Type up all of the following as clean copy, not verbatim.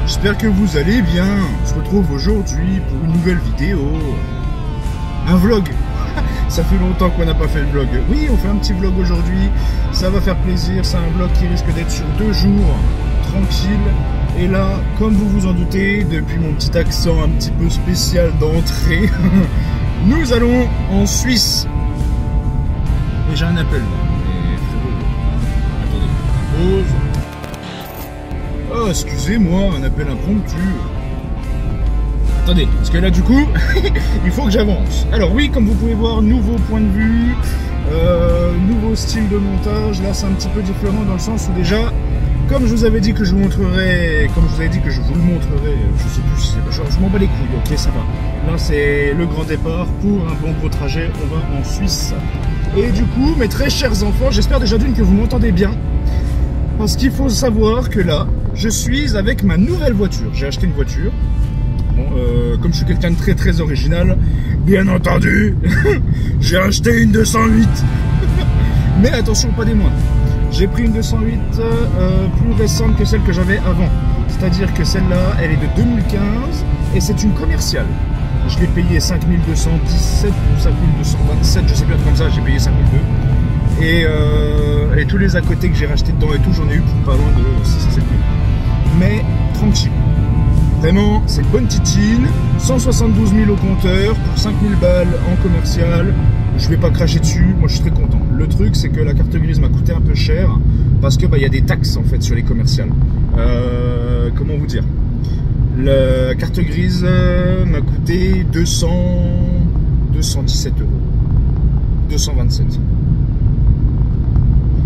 J'espère que vous allez bien. On se retrouve aujourd'hui pour une nouvelle vidéo. Un vlog. Ça fait longtemps qu'on n'a pas fait de vlog. Oui, on fait un petit vlog aujourd'hui. Ça va faire plaisir. C'est un vlog qui risque d'être sur 2 jours. Tranquille. Et là, comme vous vous en doutez, depuis mon petit accent un petit peu spécial d'entrée, nous allons en Suisse. Et j'ai un appel. Mais frérot, attendez. Pause. Oh, excusez-moi, un appel impromptu. Attendez, parce que là, du coup, il faut que j'avance. Alors oui, comme vous pouvez voir, nouveau point de vue, nouveau style de montage. Là, c'est un petit peu différent dans le sens où déjà, comme je vous avais dit que je vous montrerai, je sais plus si c'est... Je m'en bats les couilles, ok, ça va. Là, c'est le grand départ pour un bon gros trajet. On va en Suisse. Et du coup, mes très chers enfants, j'espère déjà d'une que vous m'entendez bien. Parce qu'il faut savoir que là, je suis avec ma nouvelle voiture. J'ai acheté une voiture. Bon, comme je suis quelqu'un de très très original, bien entendu, j'ai acheté une 208. Mais attention, pas des moindres. J'ai pris une 208 plus récente que celle que j'avais avant. C'est-à-dire que celle-là, elle est de 2015 et c'est une commerciale. Je l'ai payé 5217 ou 5227, je sais plus, comme ça, j'ai payé 5002. Et tous les à côté que j'ai racheté dedans et tout, j'en ai eu pour pas loin de 6 à 7 000. Mais tranquille. Vraiment, c'est une bonne titine. 172 000 au compteur pour 5 000 balles en commercial. Je vais pas cracher dessus, moi je suis très content. Le truc, c'est que la carte grise m'a coûté un peu cher parce que y a des taxes en fait sur les commerciales. Comment vous dire? La carte grise m'a coûté 217 €. 227.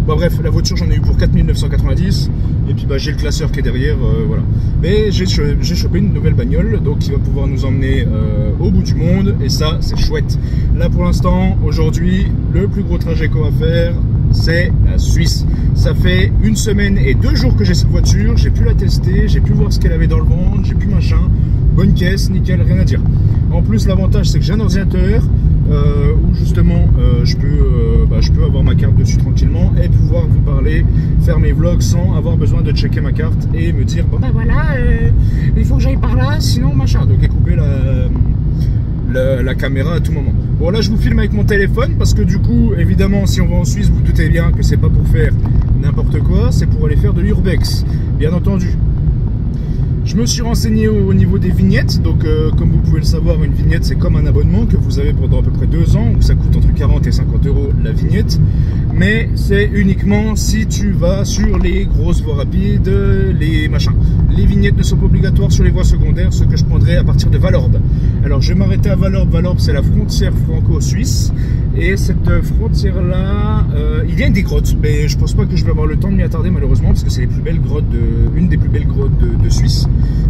Bon bref, la voiture j'en ai eu pour 4 990 et puis j'ai le classeur qui est derrière, voilà. Mais j'ai chopé une nouvelle bagnole donc qui va pouvoir nous emmener au bout du monde et ça c'est chouette. Là pour l'instant, aujourd'hui, le plus gros trajet qu'on va faire c'est la Suisse. Ça fait 1 semaine et 2 jours que j'ai cette voiture, j'ai pu la tester, j'ai pu voir ce qu'elle avait dans le ventre, j'ai pu machin, bonne caisse, nickel, rien à dire. En plus l'avantage c'est que j'ai un ordinateur où justement je peux avoir ma carte dessus tranquillement et pouvoir vous parler, faire mes vlogs sans avoir besoin de checker ma carte et me dire bon ben voilà, il faut que j'aille par là sinon machin, donc couper la caméra à tout moment. Bon là je vous filme avec mon téléphone parce que du coup évidemment si on va en Suisse vous doutez bien que c'est pas pour faire n'importe quoi, c'est pour aller faire de l'urbex, bien entendu. Je me suis renseigné au niveau des vignettes, donc comme vous pouvez le savoir, une vignette c'est comme un abonnement que vous avez pendant à peu près 2 ans, où ça coûte entre 40 et 50 € la vignette, mais c'est uniquement si tu vas sur les grosses voies rapides, les machins. Les vignettes ne sont pas obligatoires sur les voies secondaires, ce que je prendrai à partir de Valorbe. Alors je vais m'arrêter à Valorbe. Valorbe c'est la frontière franco-suisse, et cette frontière là, il y a des grottes, mais je pense pas que je vais avoir le temps de m'y attarder malheureusement, parce que c'est les plus belles grottes une des plus belles grottes de Suisse.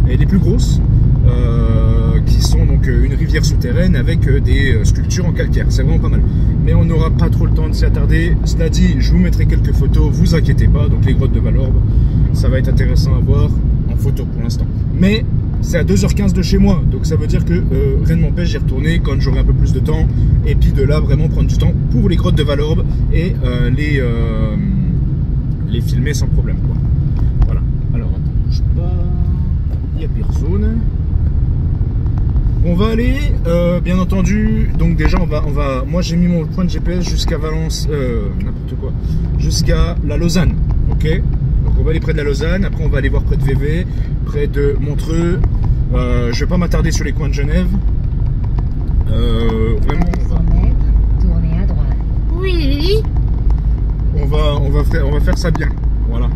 Et les plus grosses, qui sont donc une rivière souterraine avec des sculptures en calcaire. C'est vraiment pas mal. Mais on n'aura pas trop le temps de s'y attarder. Cela dit, je vous mettrai quelques photos, vous inquiétez pas. Donc les grottes de Valorbe, ça va être intéressant à voir en photo pour l'instant. Mais c'est à 2h15 de chez moi, donc ça veut dire que rien ne m'empêche d'y retourner quand j'aurai un peu plus de temps. Et puis de là, vraiment prendre du temps pour les grottes de Valorbe et les filmer sans problème, quoi. Voilà. Alors attends, je sais pas. Il n'y a personne. On va aller, bien entendu, donc déjà on va moi j'ai mis mon point de GPS jusqu'à Valence, n'importe quoi, jusqu'à la Lausanne, ok. Donc on va aller près de la Lausanne, après on va aller voir près de Vevey, près de Montreux, je vais pas m'attarder sur les coins de Genève, vraiment on va... Tournez à droite. Oui. On va faire ça bien, voilà.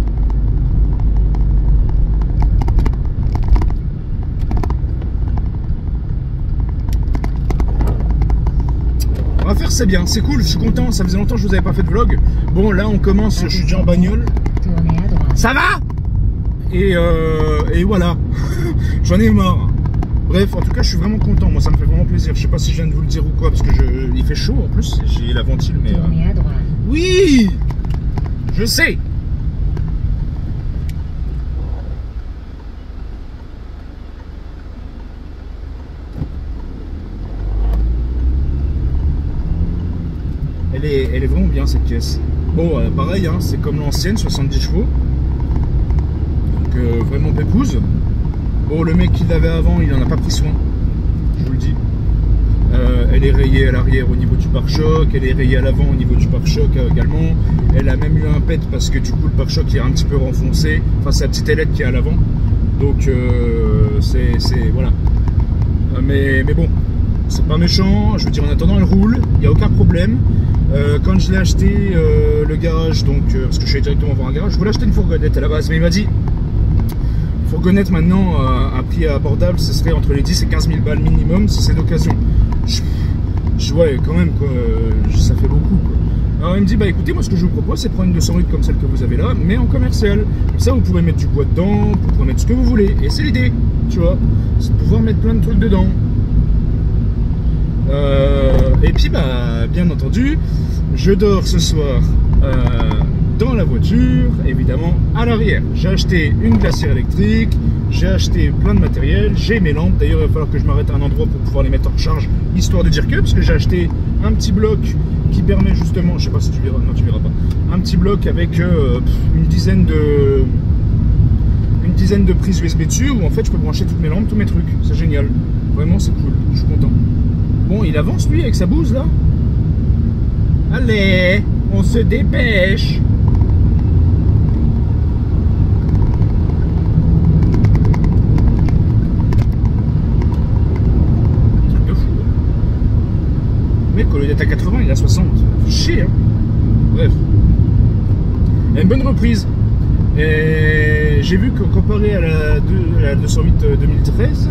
On va faire c'est bien, c'est cool, je suis content, ça faisait longtemps que je vous avais pas fait de vlog. Bon là on commence, je suis déjà en bagnole. Tournez à droite. Ça va? Et voilà, j'en ai marre. Bref, en tout cas je suis vraiment content, moi ça me fait vraiment plaisir. Je sais pas si je viens de vous le dire ou quoi, parce que il fait chaud en plus, j'ai la ventile mais... Tournez à droite. Oui, je sais. Elle est vraiment bien cette caisse. Bon, pareil, hein, c'est comme l'ancienne, 70 chevaux. Donc vraiment pépouse. Bon, le mec qui l'avait avant, il en a pas pris soin, je vous le dis. Elle est rayée à l'arrière au niveau du pare-choc, elle est rayée à l'avant au niveau du pare-choc également. Elle a même eu un pet parce que du coup le pare-choc est un petit peu renfoncé. Enfin, c'est la petite ailette qui est à l'avant. Donc c'est voilà. Mais bon, c'est pas méchant. Je veux dire, en attendant, elle roule, il n'y a aucun problème. Quand je l'ai acheté, le garage, donc parce que je suis allé directement voir un garage, je voulais acheter une fourgonnette à la base, mais il m'a dit fourgonnette maintenant à prix abordable, ce serait entre les 10 et 15 000 balles minimum si c'est d'occasion. Ouais, quand même, quoi, ça fait beaucoup, quoi. Alors il me dit, bah écoutez, moi ce que je vous propose, c'est de prendre une 208 comme celle que vous avez là, mais en commercial. Comme ça, vous pourrez mettre du bois dedans, vous pourrez mettre ce que vous voulez. Et c'est l'idée, tu vois, c'est de pouvoir mettre plein de trucs dedans. Et puis, bah, bien entendu, je dors ce soir dans la voiture, évidemment, à l'arrière. J'ai acheté une glacière électrique, j'ai acheté plein de matériel, j'ai mes lampes. D'ailleurs, il va falloir que je m'arrête à un endroit pour pouvoir les mettre en recharge, histoire de dire que, parce que j'ai acheté un petit bloc qui permet justement, je sais pas si tu verras, non tu verras pas, un petit bloc avec une dizaine de prises USB dessus, où en fait je peux brancher toutes mes lampes, tous mes trucs. C'est génial, vraiment c'est cool, je suis content. Bon, il avance lui avec sa bouse là. Allez, on se dépêche. Truc de fou. Le mec, au lieu d'être à 80, il est à 60. Fait chier, hein. Bref. Il y a une bonne reprise. Et j'ai vu que comparé à la 208 2013,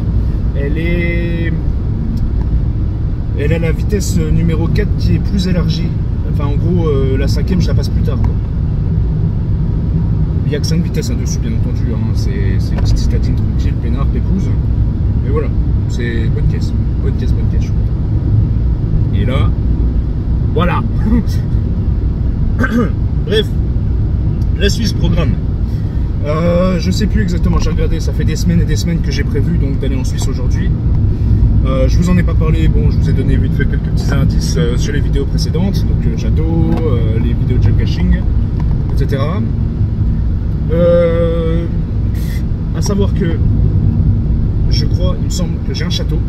elle a la vitesse numéro 4 qui est plus élargie. Enfin, en gros, la 5ème, je la passe plus tard, quoi. Il n'y a que 5 vitesses dessus, bien entendu. Hein. C'est une petite statine tranquille, peinard, pépouse. Et voilà, c'est bonne caisse. Bonne caisse, je suis content. Et là, voilà. Bref, la Suisse programme. Je sais plus exactement, j'ai regardé, ça fait des semaines et des semaines que j'ai prévu donc d'aller en Suisse aujourd'hui. Je vous en ai pas parlé, bon, je vous ai donné vite fait quelques petits indices sur les vidéos précédentes, donc Jado, les vidéos de geocaching, etc. À savoir que je crois, il me semble que j'ai un château,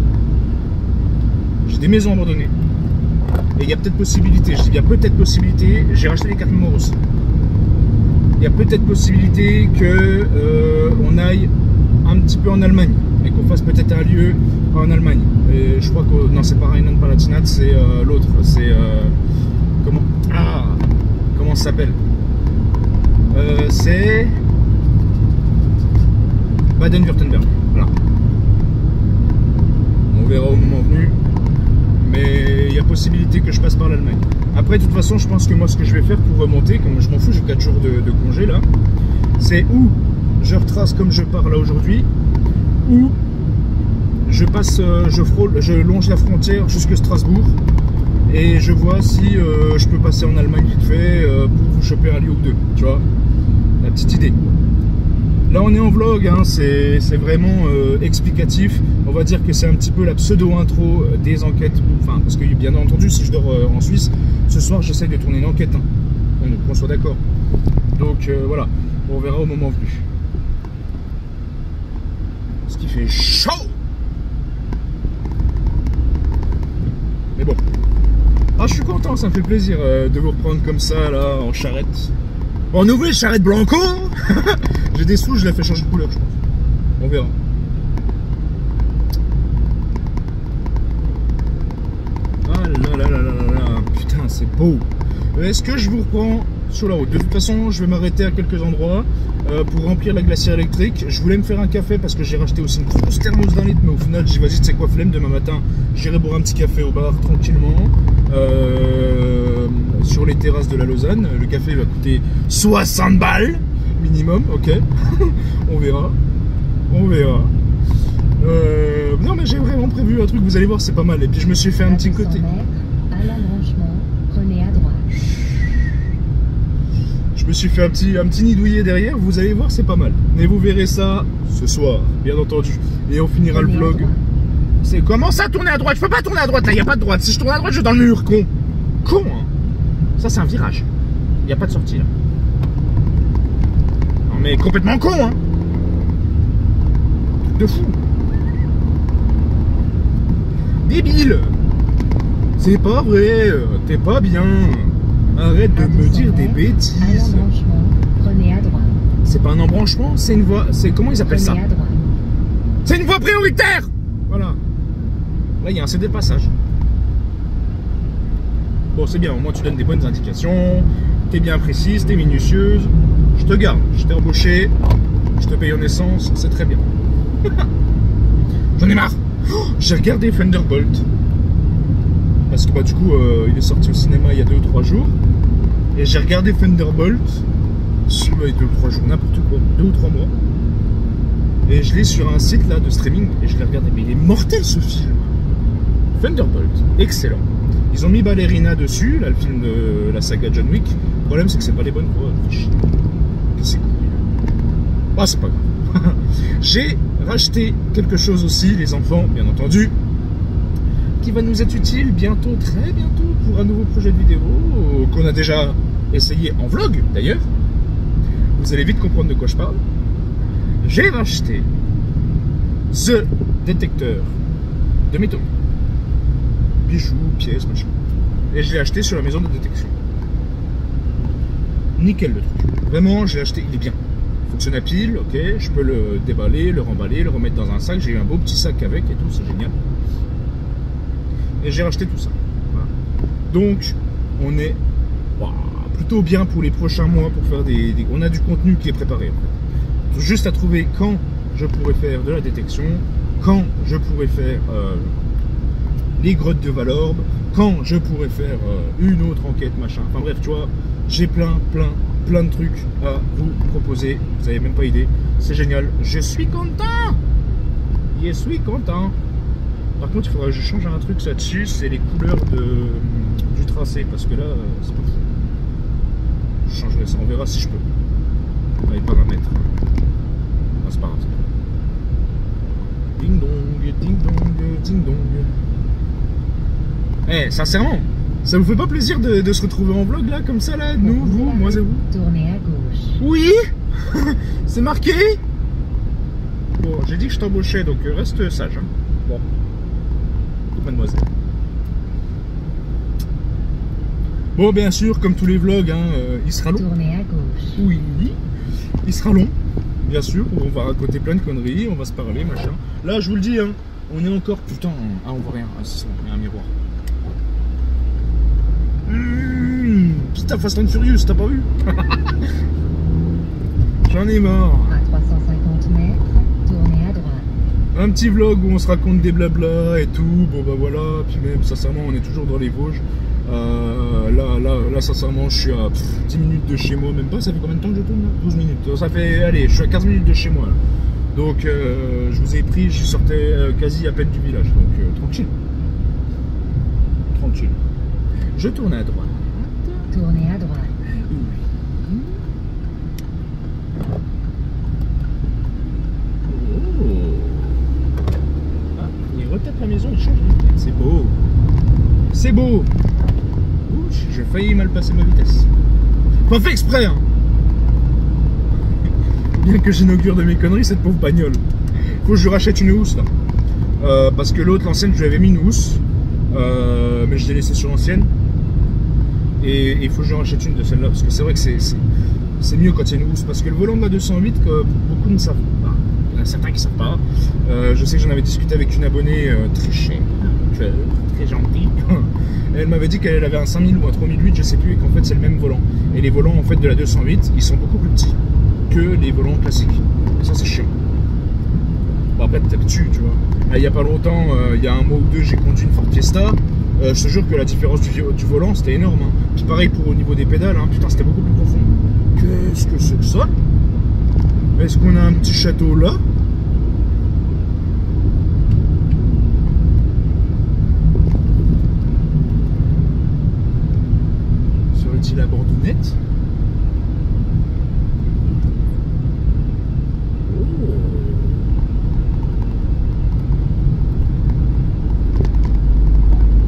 j'ai des maisons abandonnées, et il y a peut-être possibilité, je dis il y a peut-être possibilité, j'ai racheté les cartes mémoire aussi. Il y a peut-être possibilité que on aille un petit peu en Allemagne et qu'on fasse peut-être un lieu en Allemagne. Et je crois que non, c'est pas Rheinland-Palatinat, c'est l'autre, c'est comment ça s'appelle, c'est Baden-Württemberg. Voilà. On verra au moment venu, mais il y a possibilité que je passe par l'Allemagne. Après, de toute façon, je pense que moi, ce que je vais faire pour remonter, comme je m'en fous, j'ai 4 jours de congé là, c'est où je retrace comme je pars là aujourd'hui, ou je passe, je longe la frontière jusque Strasbourg, et je vois si je peux passer en Allemagne vite fait pour vous choper un lieu ou deux, tu vois, la petite idée. Là, on est en vlog, hein, c'est vraiment explicatif. On va dire que c'est un petit peu la pseudo-intro des enquêtes. Enfin, parce que bien entendu, si je dors en Suisse, ce soir, j'essaie de tourner une enquête. Hein. qu'on soit d'accord. Donc voilà, on verra au moment venu. Ce qui fait chaud. Mais bon. Ah, je suis content, ça me fait plaisir de vous reprendre comme ça, là, en charrette. En nouvelle charrette blanco. J'ai des sous, je l'ai fait changer de couleur, je pense. On verra. Ah là là là là là là. Putain, c'est beau. Est-ce que je vous reprends sur la route? De toute façon, je vais m'arrêter à quelques endroits pour remplir la glacière électrique. Je voulais me faire un café parce que j'ai racheté aussi une grosse thermos d'1 litre, mais au final, j'ai dit, vas-y, tu sais quoi, flemme, demain matin, j'irai boire un petit café au bar tranquillement. Sur les terrasses de la Lausanne. Le café va coûter 60 balles minimum, ok. On verra. On verra. Non, mais j'ai vraiment prévu un truc, vous allez voir, c'est pas mal. Et puis je me suis fait un petit côté. À l'embranchement, prenez à droite. Je me suis fait un petit nidouillé derrière, vous allez voir, c'est pas mal. Mais vous verrez ça ce soir, bien entendu. Et on finira le vlog. C'est comment ça tourner à droite? Je peux pas tourner à droite là, il n'y a pas de droite. Si je tourne à droite, je vais dans le mur, con. Con, hein. Ça, c'est un virage. Il n'y a pas de sortie là. Non, mais complètement con, hein. truc de fou. Débile. C'est pas vrai, t'es pas bien. Arrête de me dire des bêtises. À l'embranchement, prenez à droite. C'est pas un embranchement, c'est une voie. C'est comment ils appellent ça? Prenez à droite. C'est une voie prioritaire. Voilà. Là, il y a un CD de passage. Bon, c'est bien, au moins tu donnes des bonnes indications. T'es bien précise, t'es minutieuse. Je te garde, je t'ai embauché. Je te paye en essence, c'est très bien. J'en ai marre. Oh, j'ai regardé Thunderbolt. Parce que bah, du coup, il est sorti au cinéma il y a 2 ou 3 jours. Et j'ai regardé Thunderbolt. Sur 2 ou 3 jours, n'importe quoi. 2 ou 3 mois. Et je l'ai sur un site là de streaming. Et je l'ai regardé. Mais il est mortel ce film. Thunderbolt, excellent. Ils ont mis Ballerina dessus, là, le film de la saga John Wick. Le problème, c'est que c'est pas les bonnes voix. Que c'est cool. Ah, c'est pas grave. J'ai racheté quelque chose aussi, les enfants, bien entendu, qui va nous être utile bientôt, très bientôt, pour un nouveau projet de vidéo qu'on a déjà essayé en vlog, d'ailleurs. Vous allez vite comprendre de quoi je parle. J'ai racheté ce détecteur de métaux. Bijoux, pièces, machin. Et je l'ai acheté sur la maison de détection. Nickel le truc. Vraiment, je l'ai acheté, il est bien. Il fonctionne à pile, ok. Je peux le déballer, le remballer, le remettre dans un sac. J'ai eu un beau petit sac avec et tout, c'est génial. Et j'ai racheté tout ça. Voilà. Donc, on est plutôt bien pour les prochains mois pour faire on a du contenu qui est préparé. En fait. Juste à trouver quand je pourrais faire de la détection, quand je pourrais faire les grottes de Valorbe, quand je pourrais faire une autre enquête, machin. Enfin bref, tu vois, j'ai plein de trucs à vous proposer. Vous n'avez même pas idée. C'est génial. Je suis content. Je suis content. Par contre, il faudra que je change un truc là-dessus. C'est les couleurs du tracé. Parce que là, c'est pas fou. Je changerai ça. On verra si je peux. Dans les paramètres. Ah, c'est pas grave. Ding dong, ding dong, ding dong. Eh, sincèrement, ça vous fait pas plaisir de se retrouver en vlog là, comme ça là, nous, vous, moi et vous? Tournez à gauche. Oui. C'est marqué. Bon, j'ai dit que je t'embauchais, donc reste sage. Hein. Bon. Mademoiselle. Bon, bien sûr, comme tous les vlogs, hein, il sera long. Tournez à gauche. Oui, il sera long. Bien sûr, on va raconter plein de conneries, on va se parler, machin. Là, je vous le dis, hein, on est encore... Putain, ah, on voit rien. Ah, c'est ça, il y a un miroir. Putain, Fast and Furious, t'as pas vu? J'en ai marre. À 350 mètres, tournez à droite. Un petit vlog où on se raconte des blabla et tout. Bon, bah voilà. Puis même, sincèrement, on est toujours dans les Vosges. Là, sincèrement, je suis à 10 minutes de chez moi. Même pas, ça fait combien de temps que je tourne là? 12 minutes. Ça fait, allez, je suis à 15 minutes de chez moi. Là. Donc, je vous ai pris, je sortais quasi à peine du village. Donc, tranquille. Tranquille. Je tourne à droite. Tournez à droite. Oh. Ah, il retape la maison, il change de vitesse. C'est beau. C'est beau. Ouh, j'ai failli mal passer ma vitesse. Pas fait exprès, hein. Bien que j'inaugure de mes conneries cette pauvre bagnole. Faut que je rachète une housse là. Parce que l'autre, l'ancienne, je lui avais mis une housse. Mais je l'ai laissé sur l'ancienne. Et il faut que je rachète une de celle-là. Parce que c'est vrai que c'est mieux quand il y a une housse. Parce que le volant de la 208, que beaucoup ne savent pas. Il y en a certains qui ne savent pas. Je sais que j'en avais discuté avec une abonnée très chère, très gentille. Elle m'avait dit qu'elle avait un 5000 ou un 3008, je sais plus, et qu'en fait c'est le même volant. Et les volants en fait de la 208, ils sont beaucoup plus petits que les volants classiques. Et ça c'est chiant. Bon après t'habitues, tu vois. Là, il n'y a pas longtemps, il y a un mois ou deux, j'ai conduit une Ford Fiesta. Je te jure que la différence du volant c'était énorme. Hein. Puis pareil pour au niveau des pédales, hein. Putain c'était beaucoup plus profond. Qu'est-ce que c'est que ça? Est-ce qu'on a un petit château là? Serait-il à Bordonnette?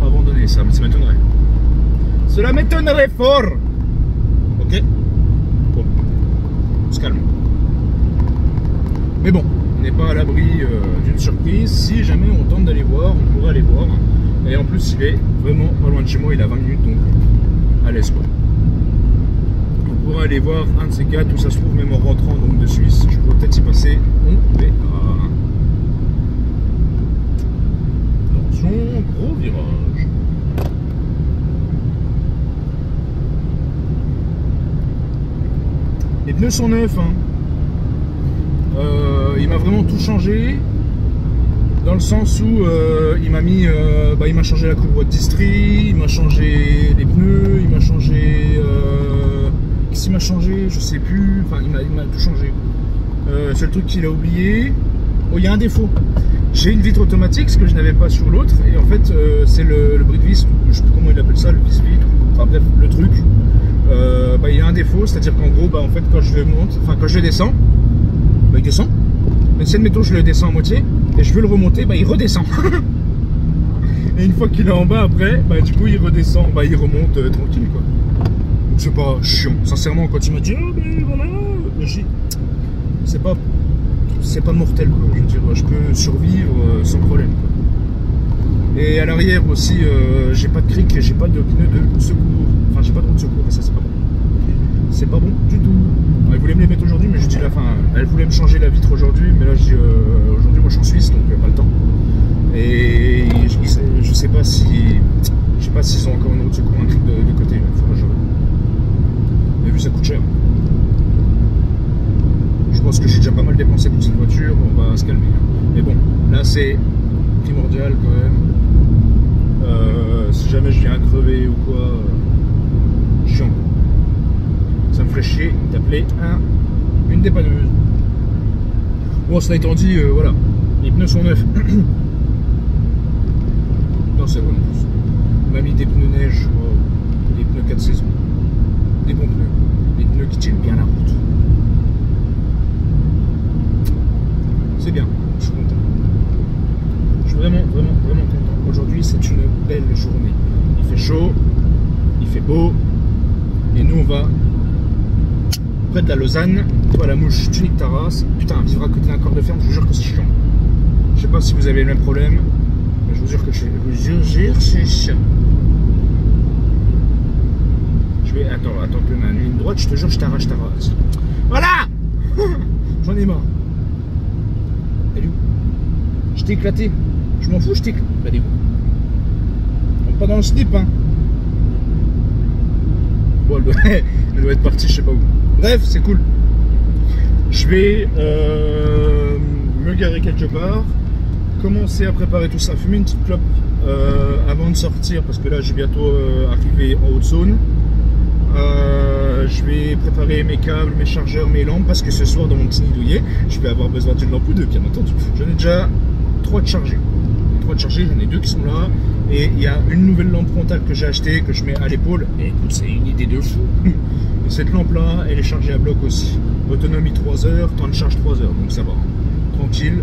Abandonné ça, mais ça m'étonnerait. Cela m'étonnerait fort. Ok. Bon. On se calme. Mais bon, on n'est pas à l'abri d'une surprise. Si jamais on tente d'aller voir, on pourrait aller voir. Et en plus, il est vraiment pas loin de chez moi, il a 20 minutes, donc à l'aise quoi. On pourra aller voir un de ces quatre, où ça se trouve même en rentrant donc de Suisse. Je pourrais peut-être y passer. On verra. Attention, gros virage. Les pneus sont neufs, hein. Il m'a vraiment tout changé. Dans le sens où il m'a mis, il m'a changé la courroie de distri, il m'a changé les pneus, il m'a changé, qu'est-ce qu'il m'a changé, je sais plus, enfin il m'a tout changé. Seul truc qu'il a oublié, oh il y a un défaut, j'ai une vitre automatique, ce que je n'avais pas sur l'autre, et en fait c'est le brise-vis, je sais plus comment il appelle ça, le vis-vitre, enfin bref le truc, il y a un défaut, c'est-à-dire qu'en gros en fait quand je monte, enfin quand je descends, il descend. Mais si admettons je le descends à moitié et je veux le remonter, il redescend. Et une fois qu'il est en bas après, du coup il redescend, il remonte tranquille quoi. Donc c'est pas chiant. Sincèrement quand il m'a dit oh mais voilà, c'est pas mortel quoi. Je veux dire je peux survivre sans problème quoi. Et à l'arrière aussi j'ai pas de cric, j'ai pas de pneus de secours. Enfin j'ai pas de roue de secours et ça c'est pas bon. C'est pas bon du tout. Elle voulait me les mettre aujourd'hui, mais je dis la fin. Elle voulait me changer la vitre aujourd'hui, mais là aujourd'hui moi je suis en Suisse, donc pas le temps. Et je sais pas s'ils ont encore une roue de secours, un truc de côté. Il faudra que je... Mais vu ça coûte cher. Je pense que j'ai déjà pas mal dépensé pour cette voiture, on va se calmer. Mais bon, là c'est primordial quand même. Si jamais je viens à crever ou quoi, chiant. Ça me ferait chier d'appeler une dépanneuse. Bon, cela étant dit, voilà, les pneus sont neufs. Non, c'est vraiment plus. On m'a mis des pneus neige, des pneus 4 saisons. Des bons pneus. Des pneus qui tiennent bien la route. C'est bien, je suis content. Je suis vraiment, vraiment, vraiment content. Aujourd'hui, c'est une belle journée. Il fait chaud, il fait beau, et nous, on va près de la Lausanne, toi la mouche, tu niques ta race. Putain, vivre à côté d'un corps de ferme, je vous jure que c'est chiant. Je sais pas si vous avez le même problème, mais je vous jure que c'est chiant. Je vais, attends que ma ligne droite, je te jure, je t'arrache ta race. Voilà. J'en ai marre. Elle est où? Je t'ai éclaté. Je m'en fous, je t'ai éclaté. Elle est où? On pas dans le slip, hein. Bon, elle doit être partie, je sais pas où. Bref, c'est cool. Je vais me garer quelque part, commencer à préparer tout ça, fumer une petite clope avant de sortir, parce que là, je vais bientôt arriver en Haute-Saône. Je vais préparer mes câbles, mes chargeurs, mes lampes, parce que ce soir, dans mon petit nid douillet, je vais avoir besoin d'une lampe ou deux, bien entendu. J'en ai déjà 3 de chargés. J'en ai 2 qui sont là. Et il y a une nouvelle lampe frontale que j'ai achetée, que je mets à l'épaule. Et écoute, c'est une idée de fou. Et cette lampe-là, elle est chargée à bloc aussi. Autonomie 3 heures, temps de charge 3 heures. Donc ça va. Tranquille.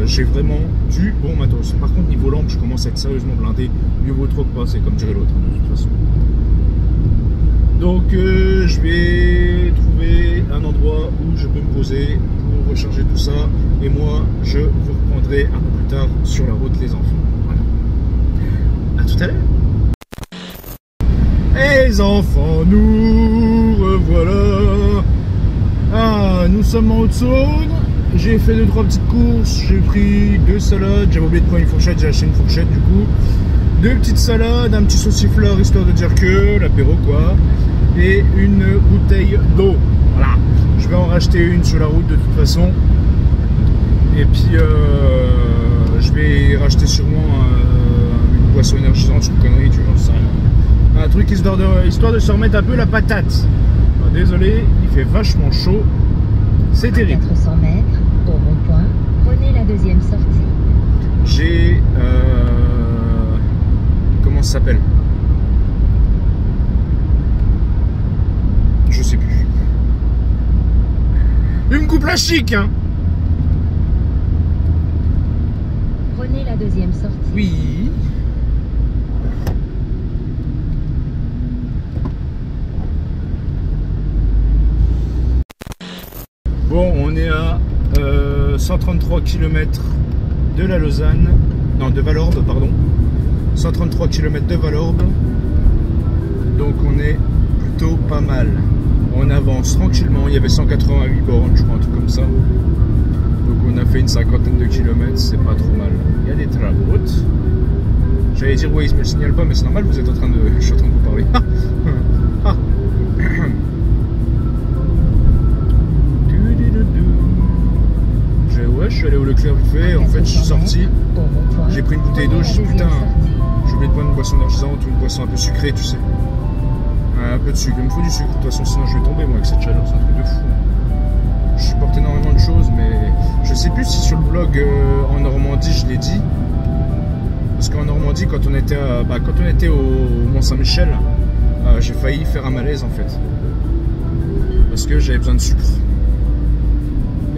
J'ai vraiment du bon matos. Par contre, niveau lampe, je commence à être sérieusement blindé. Mieux vaut trop que pas, c'est comme dirait l'autre, de toute façon. Donc je vais trouver un endroit où je peux me poser pour recharger tout ça. Et moi, je vous reprendrai un peu plus tard sur la route, les enfants. Voilà. À tout à l'heure. Les enfants, nous revoilà. Ah, nous sommes en Haute-Saône. J'ai fait 2-3 petites courses. J'ai pris 2 salades. J'avais oublié de prendre une fourchette. J'ai acheté une fourchette du coup. 2 petites salades, un petit sauciflard histoire de dire que l'apéro quoi. Et une bouteille d'eau. Voilà. Je vais en racheter une sur la route de toute façon. Et puis je vais racheter sûrement une boisson énergisante, une connerie, tu vois, j'en sais rien. Un truc histoire de se remettre un peu la patate. Alors, désolé, il fait vachement chaud. C'est terrible. 400 mètres, au rond-point, prenez la deuxième sortie. J'ai... comment ça s'appelle? Je sais plus. Il me coupe la chic, hein. Prenez la deuxième sortie. Oui. Bon, on est à 133 km de la Lausanne, non de Valorbe, pardon. 133 km de Valorbe. Donc on est plutôt pas mal. On avance tranquillement, il y avait 188 bornes, je crois, un truc comme ça. Donc on a fait une cinquantaine de kilomètres, c'est pas trop mal. Il y a des travaux. J'allais dire oui, il me le signale pas, mais c'est normal, vous êtes en train de. Je suis en train de vous parler. Ouais, je suis allé au Leclerc vite fait, en fait je suis sorti, j'ai pris une bouteille d'eau, je suis dit putain, j'ai oublié de prendre une boisson énergisante ou une boisson un peu sucrée, tu sais. Un peu de sucre, il me faut du sucre, de toute façon sinon je vais tomber moi avec cette chaleur, c'est un truc de fou. Je supporte énormément de choses, mais je sais plus si sur le blog en Normandie je l'ai dit. Parce qu'en Normandie, quand on était au Mont-Saint-Michel, j'ai failli faire un malaise en fait. Parce que j'avais besoin de sucre.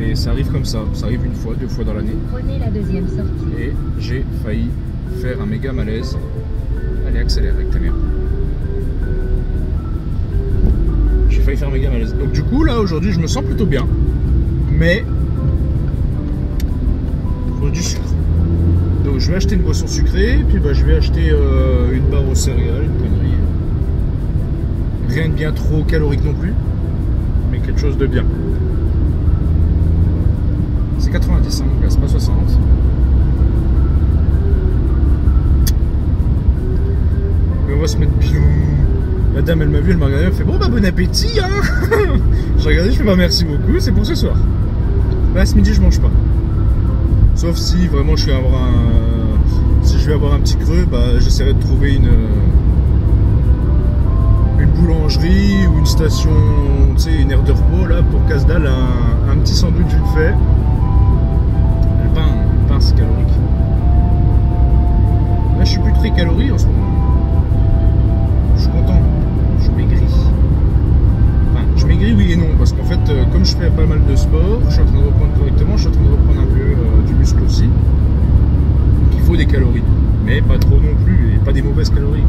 Et ça arrive comme ça arrive une fois, 2 fois dans l'année. Prenez la deuxième sortie. Et j'ai failli faire un méga malaise. Allez, accélère avec ta mère. J'ai failli faire un méga malaise. Donc du coup, là, aujourd'hui, je me sens plutôt bien. Mais il faut du sucre. Donc je vais acheter une boisson sucrée, puis je vais acheter une barre aux céréales, une connerie. Rien de bien trop calorique non plus, mais quelque chose de bien. C'est 90, hein, donc là, c'est pas 60. Mais on va se mettre bien. La dame, elle m'a vu, elle m'a regardé, elle fait bon bon appétit, hein. J'ai regardé, je fais merci beaucoup, c'est pour ce soir. Là, ce midi, je mange pas. Sauf si vraiment si je vais avoir un petit creux, j'essaierai de trouver une boulangerie ou une station, tu sais, une aire de repos là pour casse-dalle, un petit sandwich vite fait. Le pain c'est calorique. Là je suis plus très calorie en ce moment. Je suis content, je maigris. Enfin, je maigris oui et non, parce qu'en fait, comme je fais pas mal de sport, je suis en train de reprendre correctement, je suis en train de reprendre un peu du muscle aussi. Donc il faut des calories, mais pas trop non plus, et pas des mauvaises calories.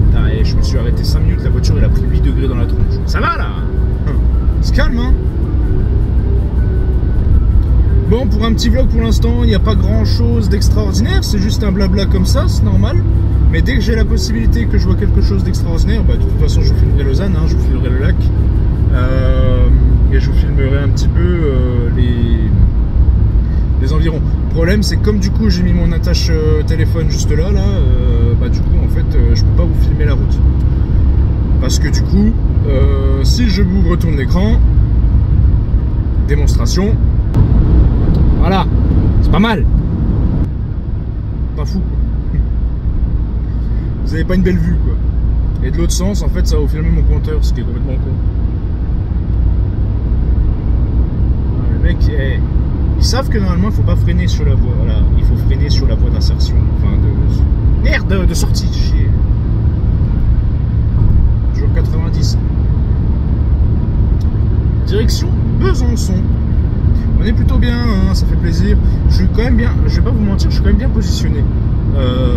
Putain, et je me suis arrêté 5 minutes, la voiture elle a pris 8 degrés dans la tronche. Ça va là? C'est calme, hein? Bon, pour un petit vlog pour l'instant, il n'y a pas grand chose d'extraordinaire, c'est juste un blabla comme ça, c'est normal. Mais dès que j'ai la possibilité que je vois quelque chose d'extraordinaire, de toute façon je vous filmerai Lausanne, hein, je vous filmerai le lac. Et je vous filmerai un petit peu les environs. Le problème c'est que comme du coup j'ai mis mon attache téléphone juste là, du coup en fait je peux pas vous filmer la route. Parce que du coup, si je vous retourne l'écran, démonstration, voilà, c'est pas mal. Pas fou quoi. Vous avez pas une belle vue quoi. Et de l'autre sens, en fait, ça va vous filmer mon compteur, ce qui est complètement con. Le mec, ils savent que normalement, il faut pas freiner sur la voie. Voilà, il faut freiner sur la voie d'insertion, enfin de sortie. Chier. Toujours 90. Direction Besançon. On est plutôt bien, hein, ça fait plaisir. Je suis quand même bien, je vais pas vous mentir, je suis quand même bien positionné.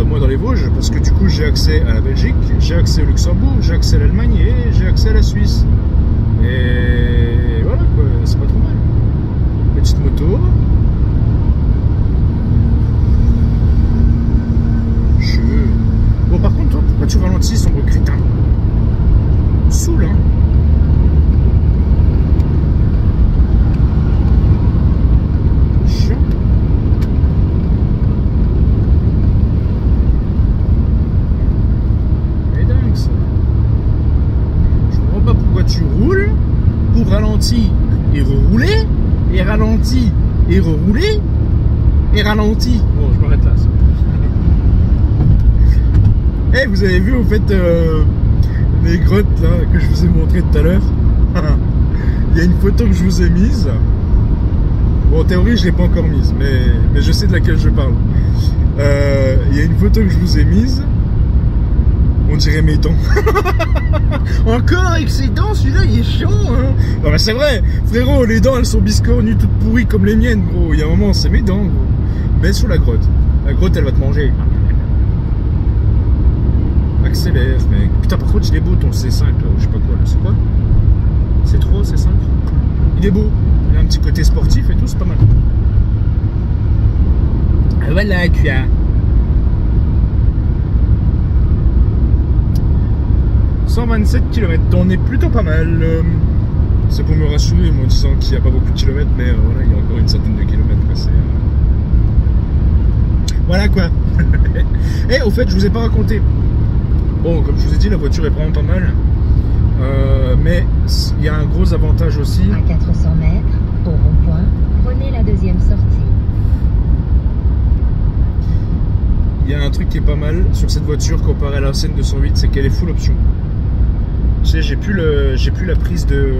Moi dans les Vosges, parce que du coup j'ai accès à la Belgique, j'ai accès au Luxembourg, j'ai accès à l'Allemagne et j'ai accès à la Suisse. Et voilà quoi, c'est pas trop mal. Petite moto. Bon par contre toi, pourquoi tu ralentis, sombre crétin? Saoul hein. Ralenti et rerouler, et ralenti et rerouler, et ralenti. Bon, je m'arrête là. Eh, vous avez vu au fait les grottes là que je vous ai montré tout à l'heure. Il y a une photo que je vous ai mise. Bon, en théorie, je l'ai pas encore mise, mais je sais de laquelle je parle. Il y a une photo que je vous ai mise. On dirait mes dents. Encore avec ses dents, celui-là il est chiant hein. Non mais c'est vrai, frérot, les dents elles sont biscornues, toutes pourries comme les miennes gros. Il y a un moment, c'est mes dents gros. Mais sur la grotte elle va te manger. Accélère mec. Putain par contre il est beau ton C5 là, je sais pas quoi là, c'est quoi? C3, C5? Il est beau, il a un petit côté sportif et tout, c'est pas mal. Voilà, tu as 127 km, on est plutôt pas mal. C'est pour me rassurer, moi, en disant qu'il n'y a pas beaucoup de kilomètres, mais voilà, il y a encore une centaine de kilomètres. Voilà quoi. Et au fait, je vous ai pas raconté. Bon, comme je vous ai dit, la voiture est vraiment pas mal. Mais il y a un gros avantage aussi. À 400 mètres, au rond-point, prenez la deuxième sortie. Il y a un truc qui est pas mal sur cette voiture comparé à la Scène 208, c'est qu'elle est full option. Tu sais, j'ai plus la prise de,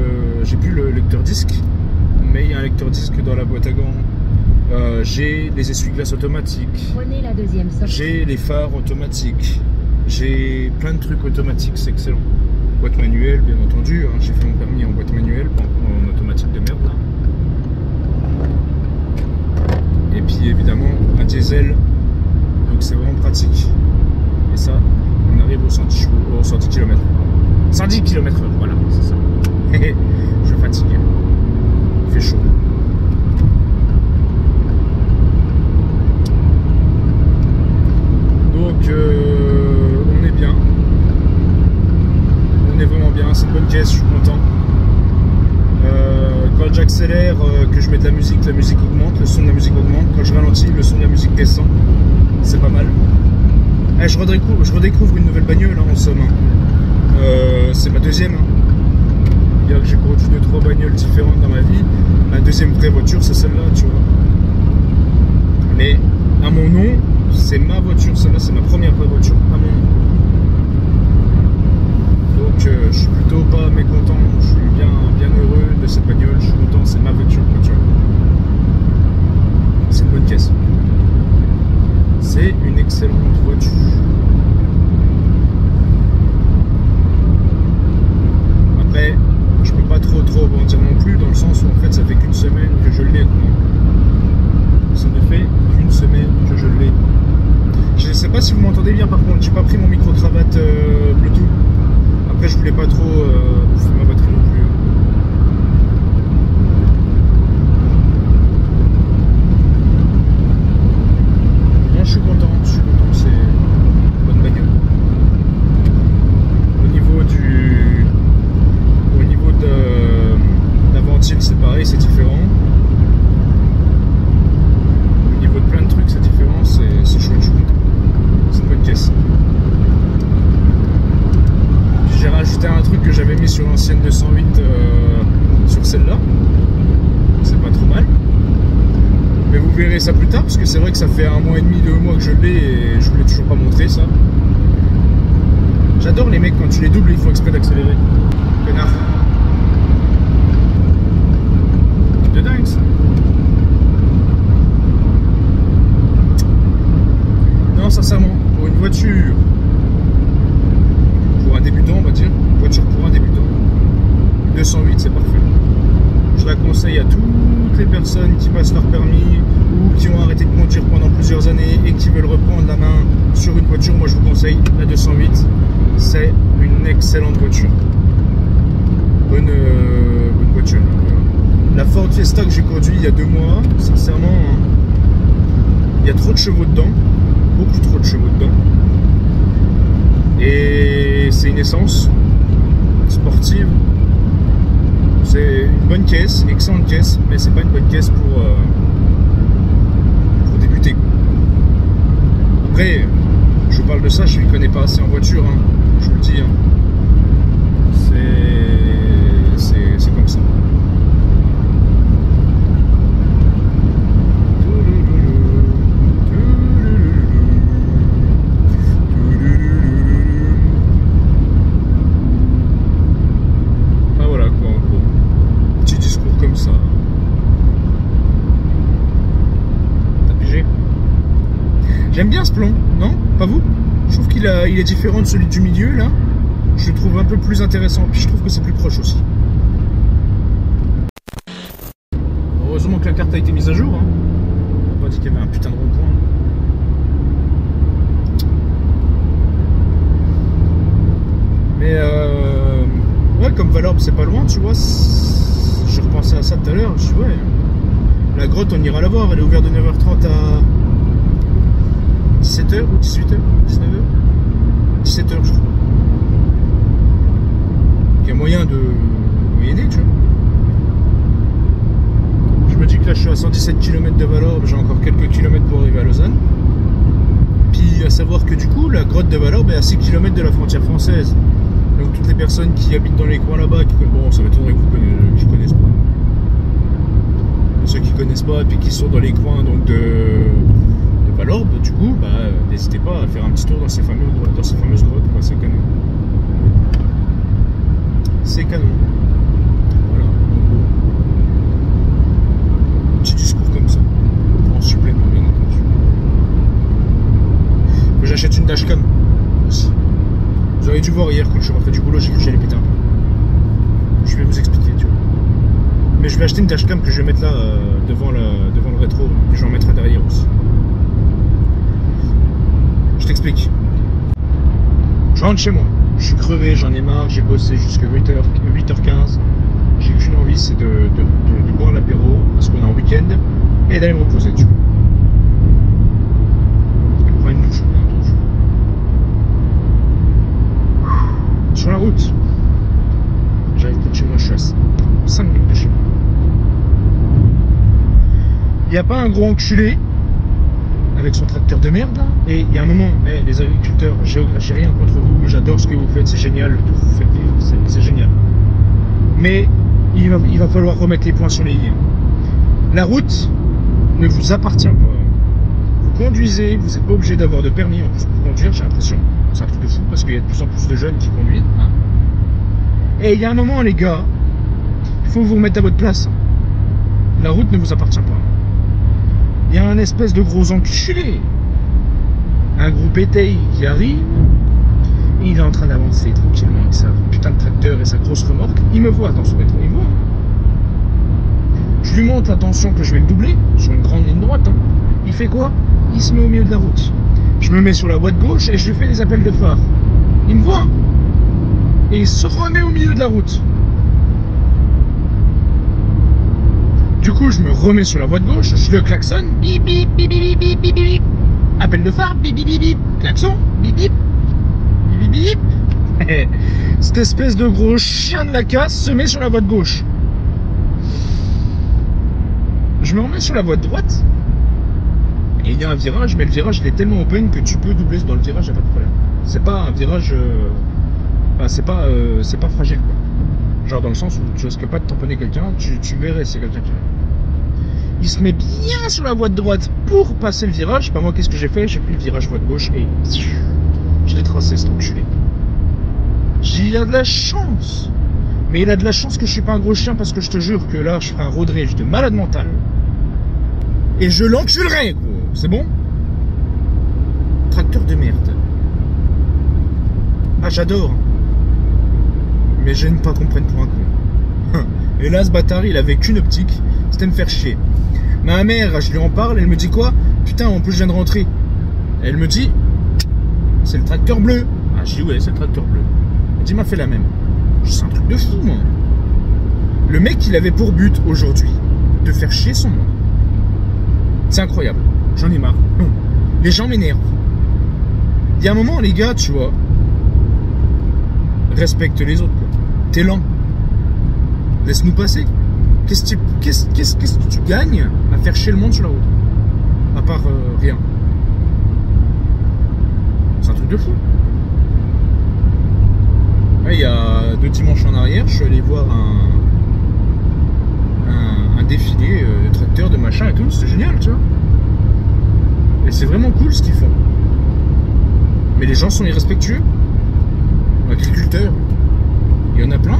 j'ai plus le lecteur disque, mais il y a un lecteur disque dans la boîte à gants. J'ai les essuie-glaces automatiques. Prenez la deuxième sortie. J'ai les phares automatiques. J'ai plein de trucs automatiques, c'est excellent. Boîte manuelle, bien entendu. Hein, j'ai fait mon permis en boîte manuelle, pas en automatique de merde là. Et puis évidemment un diesel, donc c'est vraiment pratique. Et ça, on arrive aux 110 km. 110 km/h, voilà, c'est ça. Je suis fatigué. Il fait chaud. Donc on est bien. On est vraiment bien, c'est une bonne caisse, je suis content. Quand j'accélère, que je mets de la musique augmente, le son de la musique augmente. Quand je ralentis, le son de la musique descend. C'est pas mal. Je redécouvre une nouvelle bagnole hein, en somme. C'est ma deuxième. Bien que j'ai conduit 2-3 bagnoles différentes dans ma vie, ma deuxième vraie voiture c'est celle-là, tu vois. Mais à mon nom, c'est ma voiture, celle-là c'est ma première vraie voiture à mon nom. Donc je suis plutôt pas mécontent, je suis bien heureux de cette bagnole, je suis content, c'est ma voiture, tu vois. C'est une bonne caisse. C'est une excellente voiture. Après, je peux pas trop en dire non plus, dans le sens où en fait ça fait qu'une semaine que je l'ai. Ça ne fait qu'une semaine que je l'ai. Je sais pas si vous m'entendez bien par contre, j'ai pas pris mon micro-cravate Bluetooth. Après je voulais pas trop bouffer ma batterie non plus. Non, je suis content, c'est une bonne bagnole. Au niveau de la ventile c'est pareil, c'est différent. Au niveau de plein de trucs c'est différent, c'est chouette, je suis content. C'est une bonne caisse. J'ai rajouté un truc que j'avais mis sur l'ancienne 208 sur celle-là. C'est pas trop mal. Mais vous verrez ça plus tard, parce que c'est vrai que ça fait 1 mois et demi, 2 mois que je l'ai et je vous l'ai toujours pas montré ça. J'adore les mecs quand tu les doubles, il faut exprès d'accélérer. Connard. De dingue ça. Non, sincèrement, pour une voiture, pour un débutant, on va dire, une voiture pour un débutant, 208 c'est parfait. Je la conseille à toutes les personnes qui passent leur permis ou qui ont arrêté de conduire pendant plusieurs années et qui veulent reprendre la main sur une voiture. Moi je vous conseille la 208, c'est une excellente voiture. Bonne voiture. La Ford Fiesta que j'ai conduite il y a 2 mois, sincèrement, il y a trop de chevaux dedans, beaucoup trop de chevaux dedans. Et c'est une essence sportive. C'est une bonne caisse, excellente caisse, mais c'est pas une bonne caisse pour débuter. Après, je vous parle de ça, je ne connais pas assez en voiture, hein, je vous le dis. Hein. C'est comme ça. J'aime bien ce plan, non? Pas vous? Je trouve qu'il est différent de celui du milieu, là. Je le trouve un peu plus intéressant, puis je trouve que c'est plus proche aussi. Heureusement que la carte a été mise à jour, hein. On m'a pas dit qu'il y avait un putain de rond-point. Mais ouais, comme Valorbe c'est pas loin, tu vois. Je repensais à ça tout à l'heure. Je dis ouais, la grotte on ira la voir, elle est ouverte de 9h30 à 17h ou 18h, 19h, 17h je crois. Il y a moyen de moyenner, tu vois. Je me dis que là je suis à 117 km de Valorbe, j'ai encore quelques kilomètres pour arriver à Lausanne. Puis à savoir que du coup la grotte de Valorbe est à 6 km de la frontière française. Donc toutes les personnes qui habitent dans les coins là-bas, bon ça m'étonnerait qu'ils ne connaissent pas. Ceux qui connaissent pas et puis qui sont dans les coins donc de Valorbe, du coup, bah, n'hésitez pas à faire un petit tour dans ces fameuses grottes, quoi, c'est canon. C'est canon. Voilà. Petit discours comme ça. En supplément, bien entendu. Que j'achète une dashcam aussi. Vous auriez dû voir hier quand je suis rentré du boulot, j'ai cru que j'allais péter un peu. Je vais vous expliquer, tu vois. Mais je vais acheter une dashcam que je vais mettre là devant le rétro, et je vais en mettre derrière aussi. Je t'explique. Je rentre chez moi. Je suis crevé, j'en ai marre, j'ai bossé jusqu'à 8h15. J'ai qu'une envie, c'est de boire l'apéro, parce qu'on est en week-end, et d'aller me reposer dessus. Prends une douche, bien entendu. Sur la route, j'arrive près de chez moi, je suis à 5 minutes de chez moi. Il n'y a pas un gros enculé avec son tracteur de merde là. Et il y a un moment, les agriculteurs, j'ai rien contre vous, j'adore ce que vous faites, c'est génial, tout vous faites vivre, c'est génial. Mais il va falloir remettre les points sur les i. La route ne vous appartient pas. Vous conduisez, vous n'êtes pas obligé d'avoir de permis pour conduire, j'ai l'impression. C'est un truc de fou parce qu'il y a de plus en plus de jeunes qui conduisent. Et il y a un moment, les gars, il faut vous remettre à votre place. La route ne vous appartient pas. Il y a un espèce de gros enculé, un gros pétaille qui arrive, et il est en train d'avancer tranquillement avec sa putain de tracteur et sa grosse remorque. Il me voit dans son rétro, il me voit. Je lui montre l'attention que je vais le doubler sur une grande ligne droite. Il fait quoi? Il se met au milieu de la route. Je me mets sur la voie de gauche et je lui fais des appels de phare. Il me voit et il se remet au milieu de la route. Du coup, je me remets sur la voie de gauche, je le klaxonne, bip bip bip bip bip bip bip, appel de phare, bip bip bip bip, klaxon, bip bip, bip bip bip. Cette espèce de gros chien de la casse se met sur la voie de gauche. Je me remets sur la voie de droite, et il y a un virage, mais le virage il est tellement open que tu peux doubler dans le virage, il n'y a pas de problème. C'est pas un virage, enfin, c'est pas fragile quoi. Genre dans le sens où tu risques pas de tamponner quelqu'un, tu verrais si c'est quelqu'un qui arrive. Il se met bien sur la voie de droite pour passer le virage. Bah moi qu'est-ce que j'ai fait? J'ai pris le virage voie de gauche et je l'ai tracé cet enculé. Il a de la chance. Mais il a de la chance que je suis pas un gros chien parce que je te jure que là je ferai un road rage de malade mental. Et je l'enculerai gros. C'est bon? Tracteur de merde. Ah j'adore. Mais j'aime pas qu'on prenne pour un con. Et là, ce bâtard, il avait qu'une optique, c'était me faire chier. Ma mère, je lui en parle, elle me dit quoi? Putain, en plus, je viens de rentrer. Elle me dit, c'est le tracteur bleu. Ah, je dis, ouais, c'est le tracteur bleu. Elle dit, m'a fait la même. Je dis, c'est un truc de fou, moi. Le mec, il avait pour but, aujourd'hui, de faire chier son monde. C'est incroyable. J'en ai marre. Les gens m'énervent. Il y a un moment, les gars, tu vois, respecte les autres, quoi. T'es lent. Laisse-nous passer. Qu'est-ce que tu gagnes à faire chier le monde sur la route? À part rien. C'est un truc de fou. Ouais, il y a 2 dimanches en arrière, je suis allé voir un défilé de tracteurs, de machin et tout. C'était génial, tu vois. Et c'est vraiment cool ce qu'ils font. Mais les gens sont irrespectueux. Agriculteurs, il y en a plein,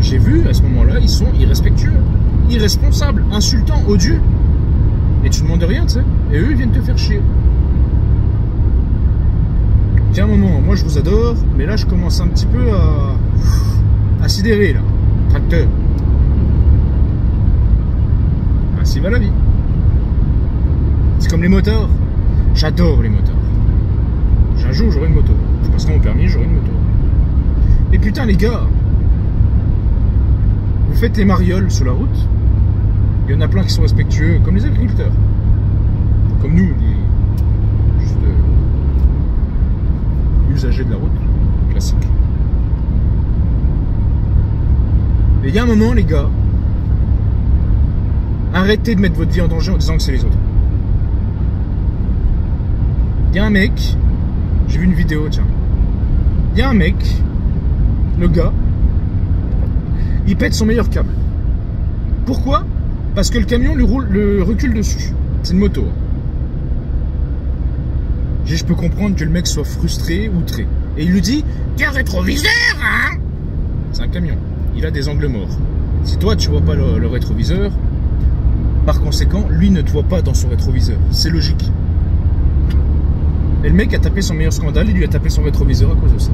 j'ai vu à ce moment-là, ils sont irrespectueux, irresponsables, insultants, odieux. Et tu demandes rien, tu sais. Et eux, ils viennent te faire chier. Tiens, un moment, moi je vous adore, mais là je commence un petit peu à sidérer, là. Tracteur. Ainsi va la vie. C'est comme les motards. J'adore les motards. Un jour, j'aurai une moto. Je passerai mon permis, j'aurai une moto. Et putain, les gars, vous faites les marioles sur la route, il y en a plein qui sont respectueux, comme les agriculteurs. Comme nous, les juste usagers de la route, classique. Mais il y a un moment, les gars, arrêtez de mettre votre vie en danger en disant que c'est les autres. Il y a un mec, j'ai vu une vidéo, tiens. Il y a un mec, le gars, il pète son meilleur câble. Pourquoi? Parce que le camion le recule dessus. C'est une moto. Je peux comprendre que le mec soit frustré, outré. Et il lui dit, t'as un rétroviseur, hein? C'est un camion. Il a des angles morts. Si toi, tu vois pas le rétroviseur, par conséquent, lui ne te voit pas dans son rétroviseur. C'est logique. Et le mec a tapé son meilleur scandale, il lui a tapé son rétroviseur à cause de ça.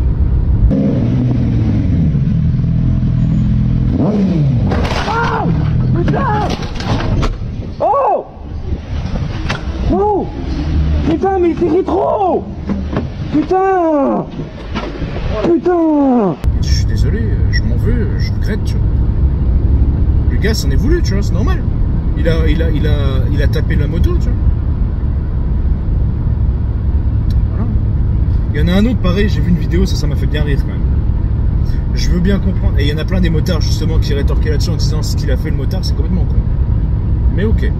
Oh putain! Oh! Oh! Putain, mais c'est rétro! Putain! Putain! Je suis désolé, je m'en veux, je regrette, tu vois. Le gars s'en est voulu, tu vois, c'est normal. Il a tapé la moto, tu vois. Voilà. Il y en a un autre pareil, j'ai vu une vidéo, ça m'a fait bien rire quand même. Je veux bien comprendre. Et il y en a plein des motards justement qui rétorquaient là-dessus en disant ce qu'il a fait le motard, c'est complètement con. Mais ok.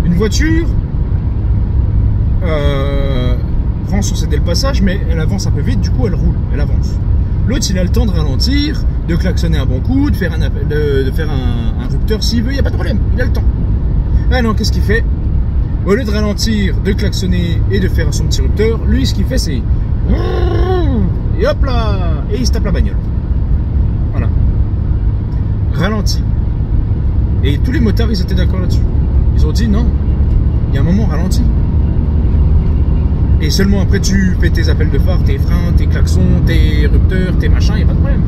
Une voiture prend son cédé le passage, mais elle avance un peu vite, du coup elle roule, elle avance. L'autre, il a le temps de ralentir, de klaxonner un bon coup, de faire un rupteur s'il veut, il n'y a pas de problème, il a le temps. Ah non, qu'est-ce qu'il fait? Au lieu de ralentir, de klaxonner et de faire son petit rupteur, lui, ce qu'il fait, c'est... Et hop là! Et il se tape la bagnole. Voilà. Ralenti. Et tous les motards, ils étaient d'accord là-dessus. Ils ont dit non, il y a un moment ralenti. Et seulement après, tu fais tes appels de phare, tes freins, tes klaxons, tes rupteurs, tes machins, il n'y a pas de problème.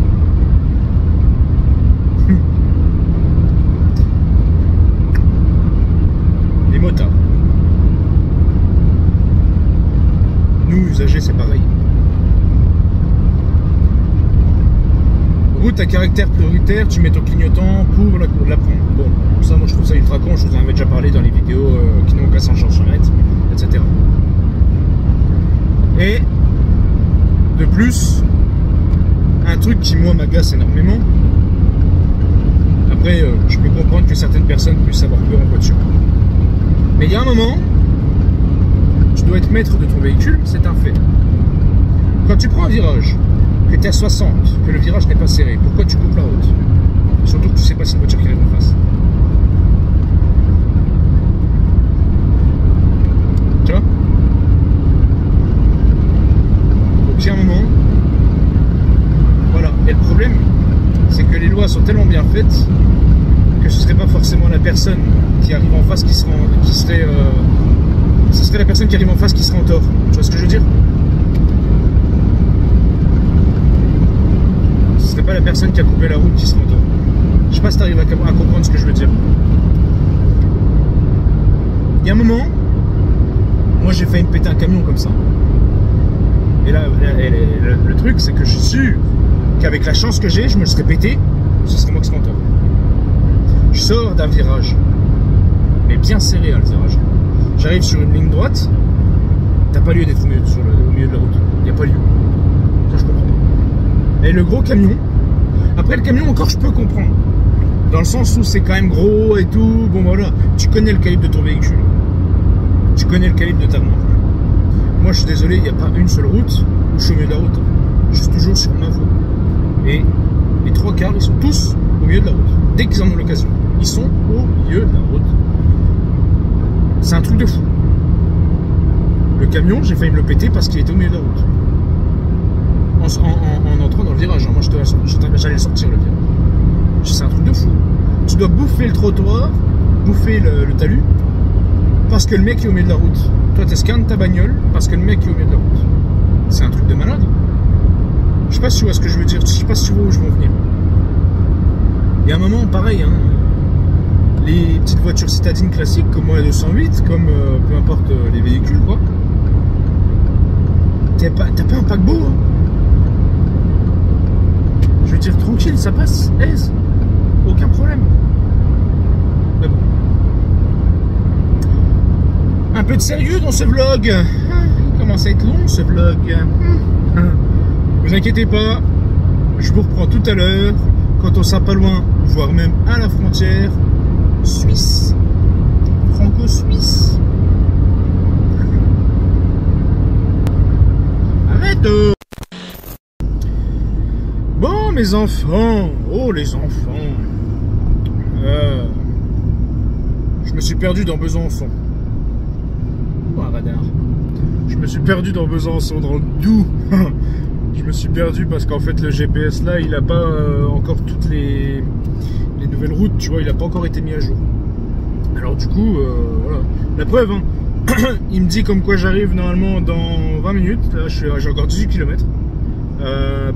Les motards. Nous, usagers, c'est pareil. Route à caractère prioritaire, tu mets ton clignotant pour la prendre. Bon, ça, moi je trouve ça ultra con, je vous en avais déjà parlé dans les vidéos qui n'ont qu'à s'en chargette, etc. Et de plus, un truc qui moi m'agace énormément, après je peux comprendre que certaines personnes puissent avoir peur en voiture, mais il y a un moment, tu dois être maître de ton véhicule, c'est un fait. Quand tu prends un virage, que tu es à 60, que le virage n'est pas serré, pourquoi tu coupes la route? Surtout que tu sais pas si une voiture qui arrive en face. Tu vois? Donc il y a un moment, voilà. Et le problème, c'est que les lois sont tellement bien faites que ce serait pas forcément la personne qui arrive en face ce serait la personne qui arrive en face qui serait en tort. Tu vois ce que je veux dire? Ce serait pas la personne qui a coupé la route qui serait en tort. Je sais pas si tu arrives à comprendre ce que je veux dire. Il y a un moment, moi j'ai failli me péter un camion comme ça. Et là, le truc, c'est que je suis sûr qu'avec la chance que j'ai, je me le serais pété, ce serait moi qui serais en tort. Je sors d'un virage, mais bien serré, hein, le virage. J'arrive sur une ligne droite, t'as pas lieu d'être au milieu de la route. Il n'y a pas lieu. Ça, je comprends pas. Et le gros camion, après le camion encore je peux comprendre. Dans le sens où c'est quand même gros et tout, bon voilà, tu connais le calibre de ton véhicule. Tu connais le calibre de ta remorque. Moi je suis désolé, il n'y a pas une seule route où je suis au milieu de la route. Je suis toujours sur ma voie. Et les trois quarts, ils sont tous au milieu de la route. Dès qu'ils en ont l'occasion, ils sont au milieu de la route. C'est un truc de fou. Le camion, j'ai failli me le péter parce qu'il était au milieu de la route. En entrant dans le virage. Moi, j'allais sortir le virage. C'est un truc de fou. Tu dois bouffer le trottoir, bouffer le talus, parce que le mec est au milieu de la route. Toi, tu scannes ta bagnole parce que le mec est au milieu de la route. C'est un truc de malade. Je sais pas si tu vois ce que je veux dire. Je sais pas si tu vois où je veux en venir. Il y a un moment, pareil, hein, les petites voitures citadines classiques, comme moi la 208, comme peu importe les véhicules, quoi. T'as pas un paquebot, hein. Je veux dire tranquille, ça passe, aise, aucun problème. Mais bon. Un peu de sérieux dans ce vlog. Il commence à être long ce vlog. Vous inquiétez pas, je vous reprends tout à l'heure quand on sera pas loin, voire même à la frontière suisse, franco-suisse. Arrête. Bon mes enfants, oh les enfants, je me suis perdu dans Besançon. Oh, un radar. Je me suis perdu dans Besançon, dans le Doubs. Je me suis perdu parce qu'en fait le GPS là, il a pas encore toutes les nouvelles routes, tu vois, il a pas encore été mis à jour. Alors du coup, voilà, la preuve, hein. Il me dit comme quoi j'arrive normalement dans 20 minutes. Là, j'ai encore 18 km.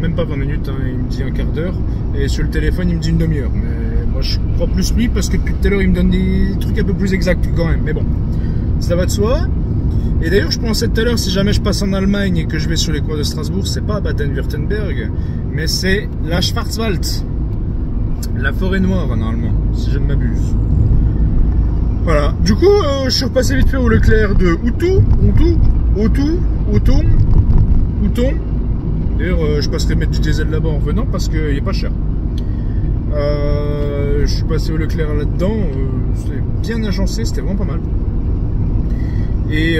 Même pas 20 minutes, hein, il me dit un quart d'heure. Et sur le téléphone, il me dit une demi-heure. Mais moi, je crois plus lui parce que depuis tout à l'heure, il me donne des trucs un peu plus exacts quand même. Mais bon, ça va de soi. Et d'ailleurs, je pensais tout à l'heure, si jamais je passe en Allemagne et que je vais sur les coins de Strasbourg, c'est pas Baden-Württemberg, mais c'est la Schwarzwald. La forêt noire, normalement, si je ne m'abuse. Voilà. Du coup, je suis repassé vite fait au Leclerc de Houton. D'ailleurs, je passerai mettre du diesel là-bas en revenant parce qu'il n'est pas cher. Je suis passé au Leclerc là-dedans. C'était bien agencé, c'était vraiment pas mal. Et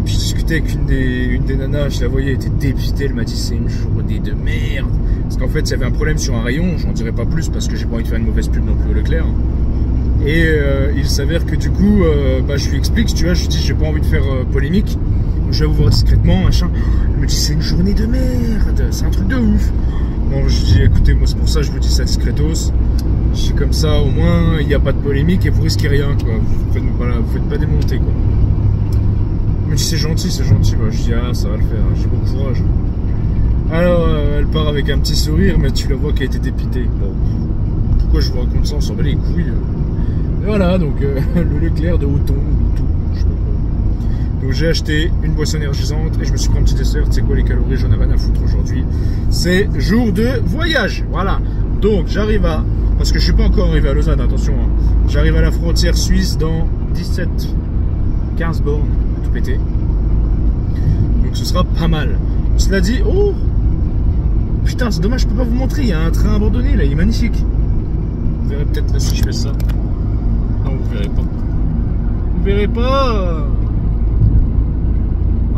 puis je discutais avec une des nanas, je la voyais, elle était dépitée, elle m'a dit c'est une journée de merde. Parce qu'en fait, il y avait un problème sur un rayon, j'en dirai pas plus parce que j'ai pas envie de faire une mauvaise pub non plus au Leclerc. Et il s'avère que du coup, je lui explique, tu vois, je lui dis j'ai pas envie de faire polémique, je vais vous voir discrètement, machin. Elle me dit c'est une journée de merde, c'est un truc de ouf. Bon, je dis écoutez, moi c'est pour ça que je vous dis ça discretos. Je dis comme ça, au moins il n'y a pas de polémique et vous risquez rien, quoi. Vous faites pas démonter, quoi. Elle me dit c'est gentil, bah, je dis ah ça va le faire, j'ai bon courage. Alors elle part avec un petit sourire, mais tu la vois qu'elle était dépitée. Bon, pourquoi je vous raconte ça, on s'en bat les couilles. Et voilà, donc le Leclerc de Houton, je sais pas quoi. Donc j'ai acheté une boisson énergisante et je me suis pris un petit dessert. Tu sais quoi, les calories, j'en ai rien à foutre aujourd'hui. C'est jour de voyage, voilà. Donc j'arrive à, parce que je suis pas encore arrivé à Lausanne, attention, hein. J'arrive à la frontière suisse dans 15 bornes, tout pété. Donc ce sera pas mal. Cela dit, oh putain, c'est dommage, je peux pas vous montrer, il y a un train abandonné là, il est magnifique. Vous verrez peut-être là si je fais ça. Non, vous verrez pas. Vous verrez pas.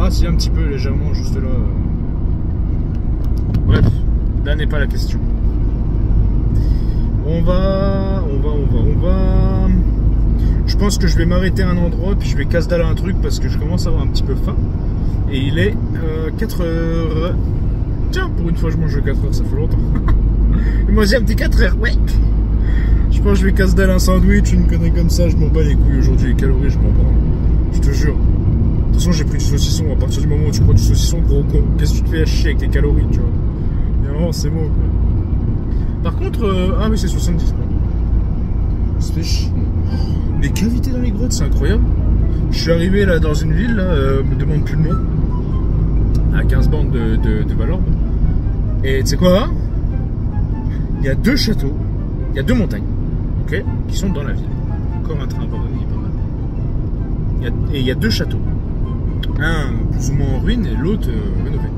Ah si, un petit peu, légèrement, juste là. Bref, là n'est pas la question. On va. Je pense que je vais m'arrêter à un endroit, puis je vais casse-dalle un truc parce que je commence à avoir un petit peu faim. Et il est 4 heures. Tiens, pour une fois je mange 4 heures, ça fait longtemps. Moi j'ai un petit 4 heures, ouais. Je pense que je vais casse-dalle un sandwich, une connerie comme ça, je m'en bats les couilles aujourd'hui, les calories, je m'en bats. Je te jure. De toute façon j'ai pris du saucisson, à partir du moment où tu prends du saucisson, gros con, qu'est-ce que tu te fais à chier avec tes calories, tu vois. Et vraiment c'est bon, quoi. Par contre, ah oui c'est 70, quoi. Ça fait chier. Les cavités dans les grottes, c'est incroyable. Je suis arrivé là dans une ville, là, me demande plus le nom, à 15 bandes de Valorbe. Et tu sais quoi, hein, il y a 2 châteaux, il y a 2 montagnes, ok, qui sont dans la ville. Encore un train abandonné, pas mal. Et il y a 2 châteaux. Un plus ou moins en ruine et l'autre rénové.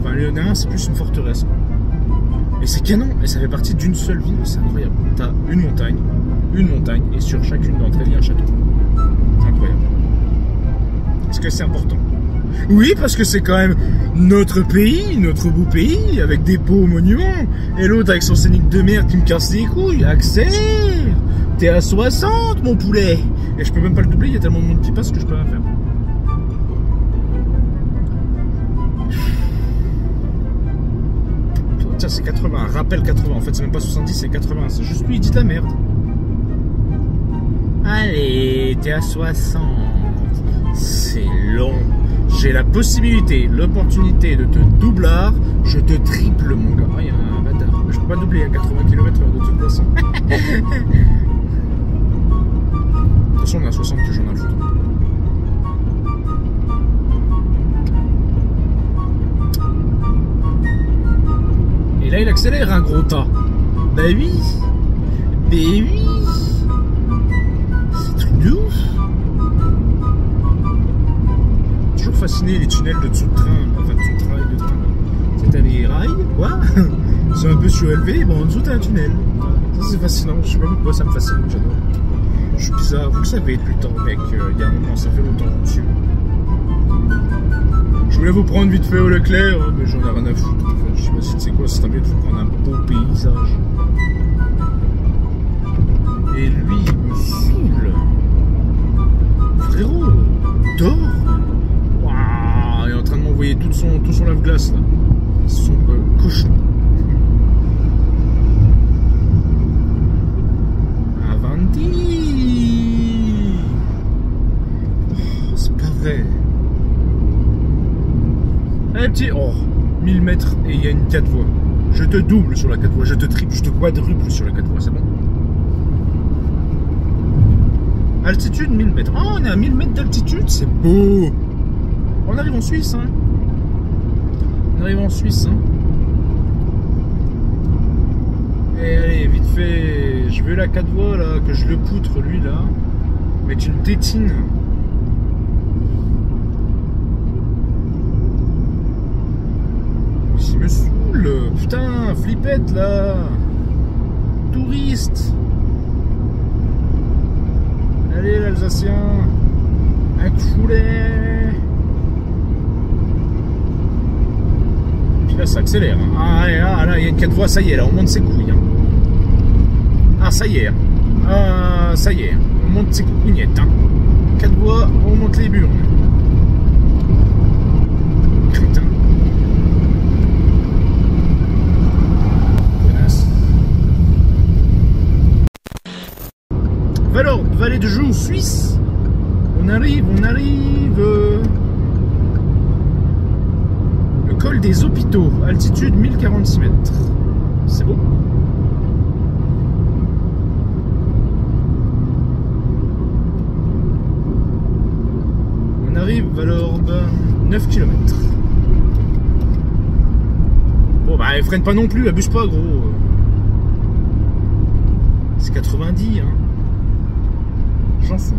Enfin, le dernier c'est plus une forteresse. Et c'est canon, et ça fait partie d'une seule ville, c'est incroyable. T'as une montagne, et sur chacune d'entre elles il y a un château. C'est incroyable. Est-ce que c'est important? Oui, parce que c'est quand même notre pays, notre beau pays, avec des beaux monuments. Et l'autre avec son scénic de merde qui me casse les couilles. Accélère! T'es à 60, mon poulet! Et je peux même pas le doubler, il y a tellement de monde qui passe que je peux rien faire. Tiens, c'est 80, rappel 80. En fait, c'est même pas 70, c'est 80. C'est juste lui, il dit de la merde. Allez, t'es à 60. C'est long. J'ai la possibilité, l'opportunité de te doubler. Je te triple, mon gars. Ah, il y a un bâtard. Je peux pas doubler à 80 km/h de toute façon. De toute façon, on est à 60 que j'en ai à le foutre. Et là, il accélère. faire un gros tas. Bah oui. Bah oui. C'est un truc de ouf. Toujours fasciné les tunnels de dessous de train, enfin de dessous de train et de train. C'est à les rails, quoi. C'est un peu surélevé, bon en dessous t'as un tunnel. Ça c'est fascinant, je sais pas pourquoi ça me fascine, j'adore. Je suis bizarre, vous le savez depuis le temps, mec, il y a un moment, ça fait longtemps que je suis. Je voulais vous prendre vite fait au Leclerc, mais j'en ai rien à foutre. Enfin, je sais pas si c'est quoi, c'est mieux de vous prendre un beau paysage. Et lui, il me saoule. Frérot, dors. Waouh, il est en train de m'envoyer tout son lave-glace là. Son cochon. Avanti. Oh, c'est pas vrai. Allez petit, oh, 1000 mètres et il y a une 4 voies. Je te double sur la 4 voies, je te triple, je te quadruple sur la 4 voies, c'est bon? Altitude 1000 mètres. Oh, on est à 1000 mètres d'altitude, c'est beau. On arrive en Suisse, hein. On arrive en Suisse, hein. Et allez, vite fait, je veux la 4 voies là, que je le poutre lui là. Mettre une tétine. Il me saoule, putain, flippette là. Touriste. Allez l'Alsacien. Un poulet. Puis là ça accélère. Ah là, il y a une 4 voies, ça y est, là on monte ses couilles. Ah ça y est. Ah ça y est. On monte ses coucouignettes. 4 voies, on monte les burnes. Crétin. Alors, vallée de Joux, Suisse. On arrive. Le col des hôpitaux, altitude 1046 mètres. C'est beau. On arrive alors 9 km. Bon bah elle freine pas non plus, abuse pas gros. C'est 90 hein. J'en fous.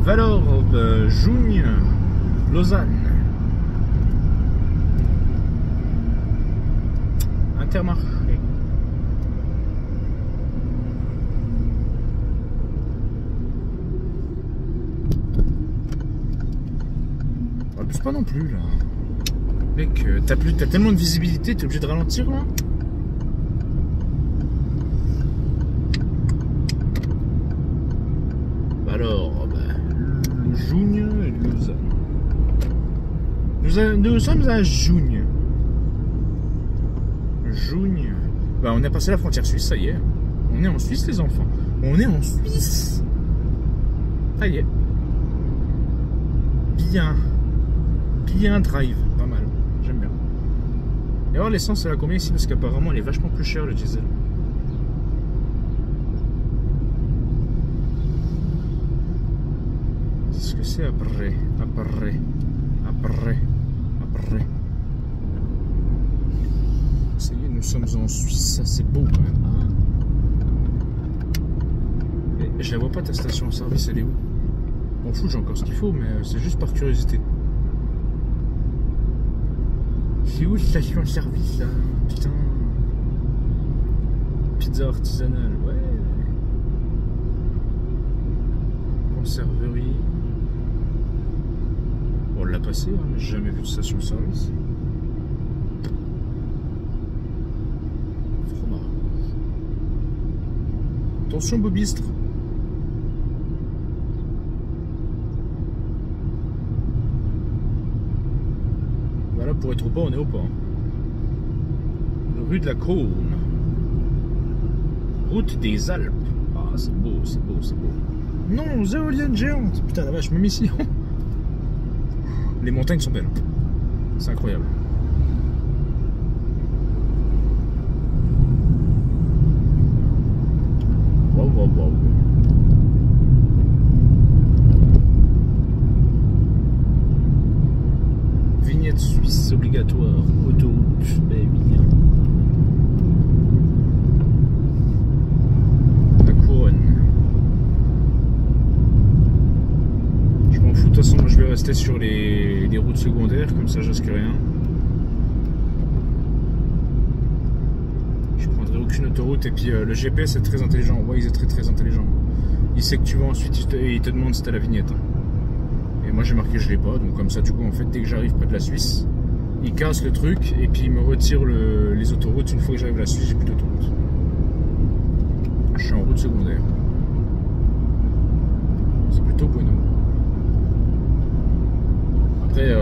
Valorbe, Jougne, Lausanne. Intermarché. On abuse pas non plus là. Mec, t'as tellement de visibilité, t'es obligé de ralentir là. Alors, le Jougne et Lausanne. Nous sommes à Jougne. Jougne. Bah, on a passé la frontière suisse, ça y est. On est en Suisse, les enfants. On est en Suisse. Ça y est. Bien drive. Pas mal. J'aime bien. Et alors, l'essence, elle a combien ici? Parce qu'apparemment, elle est vachement plus chère, le diesel. Qu'est-ce que c'est après? Ça y est, nous sommes en Suisse, ça c'est beau quand même. Hein, et je la vois pas ta station service, elle est où? Bon fou, j'ai encore ce qu'il faut, mais c'est juste par curiosité. C'est où station service là? Putain. Pizza artisanale, ouais. Conserverie. On l'a passé, hein, mais j'ai jamais vu de station service. Fromage. Attention Bobistre. Voilà, pour être au pas, on est au pas. Rue de la Cône. Route des Alpes. Ah, c'est beau, c'est beau, c'est beau. Non, éolienne géante. Putain la vache, même ici. Les montagnes sont belles. C'est incroyable. Waouh, waouh, waouh. route secondaire, comme ça je risque rien. Je prendrai aucune autoroute et puis le GPS est très intelligent. Ouais, il est très intelligent. Il sait que tu vas ensuite, il te demande si t'as la vignette. Et moi j'ai marqué que je l'ai pas, donc comme ça du coup en fait dès que j'arrive près de la Suisse, il casse le truc et puis il me retire les autoroutes. Une fois que j'arrive à la Suisse, j'ai plus d'autoroute. Je suis en route secondaire. C'est plutôt bueno. Après,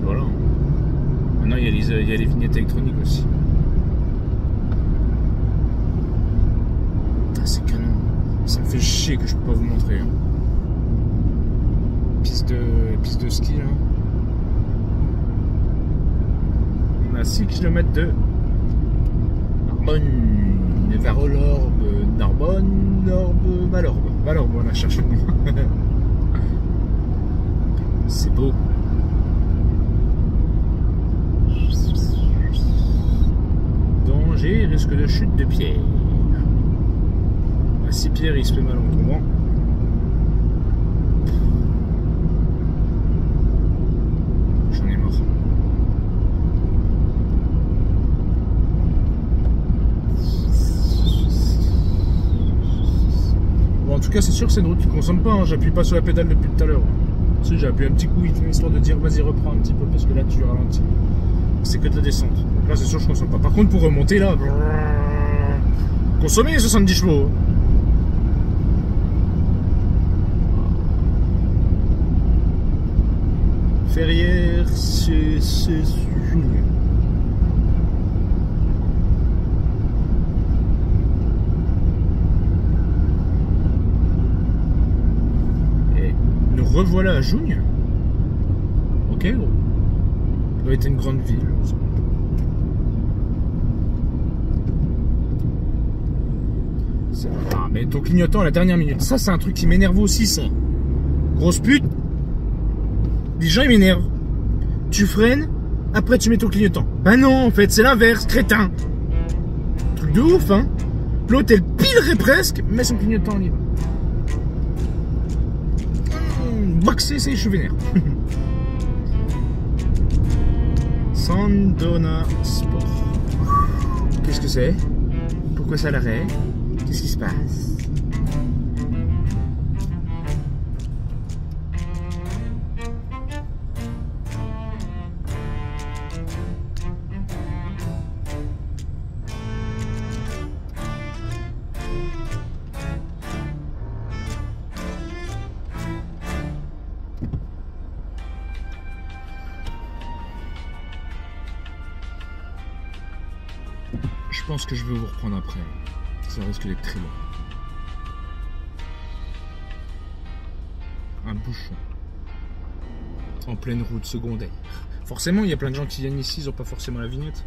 voilà. Maintenant, il y a les vignettes électroniques aussi. Ah, c'est canon. Ça me fait chier que je peux pas vous montrer. Hein. Piste de ski, là. On a 6 km de Narbonne, Varolorbe, Narbonne, Orbe, Valorbe. Valorbe, on a cherché le nom. C'est beau. Danger, risque de chute de pierre. Si Pierre il se fait mal en tombant. J'en ai marre. Bon, en tout cas, c'est sûr que c'est une route qui ne consomme pas. Hein. J'appuie pas sur la pédale depuis tout à l'heure. Si j'ai appuyé un petit coup, histoire de dire vas-y reprends un petit peu parce que là tu ralentis. C'est que de la descente. Donc là c'est sûr que je consomme pas. Par contre pour remonter là, consommer 70 chevaux. Ferrières, c'est Junior. Revoilà à Jougne. Ok, gros. Ça doit être une grande ville. Ah, mais ton clignotant à la dernière minute. Ça, c'est un truc qui m'énerve aussi, ça. Grosse pute. Les gens, ils m'énervent. Tu freines, après tu mets ton clignotant. Bah non, en fait, c'est l'inverse, crétin. Truc de ouf, hein. L'autre, elle pilerait presque, met son clignotant libre. Boxer, c'est je suis vénère. Sandona Sport. Qu'est-ce que c'est? Pourquoi ça l'arrêt? Qu'est-ce qui se passe? Je pense que je vais vous reprendre après. Ça risque d'être très long. Un bouchon. En pleine route secondaire. Forcément, il y a plein de gens qui viennent ici, ils n'ont pas forcément la vignette.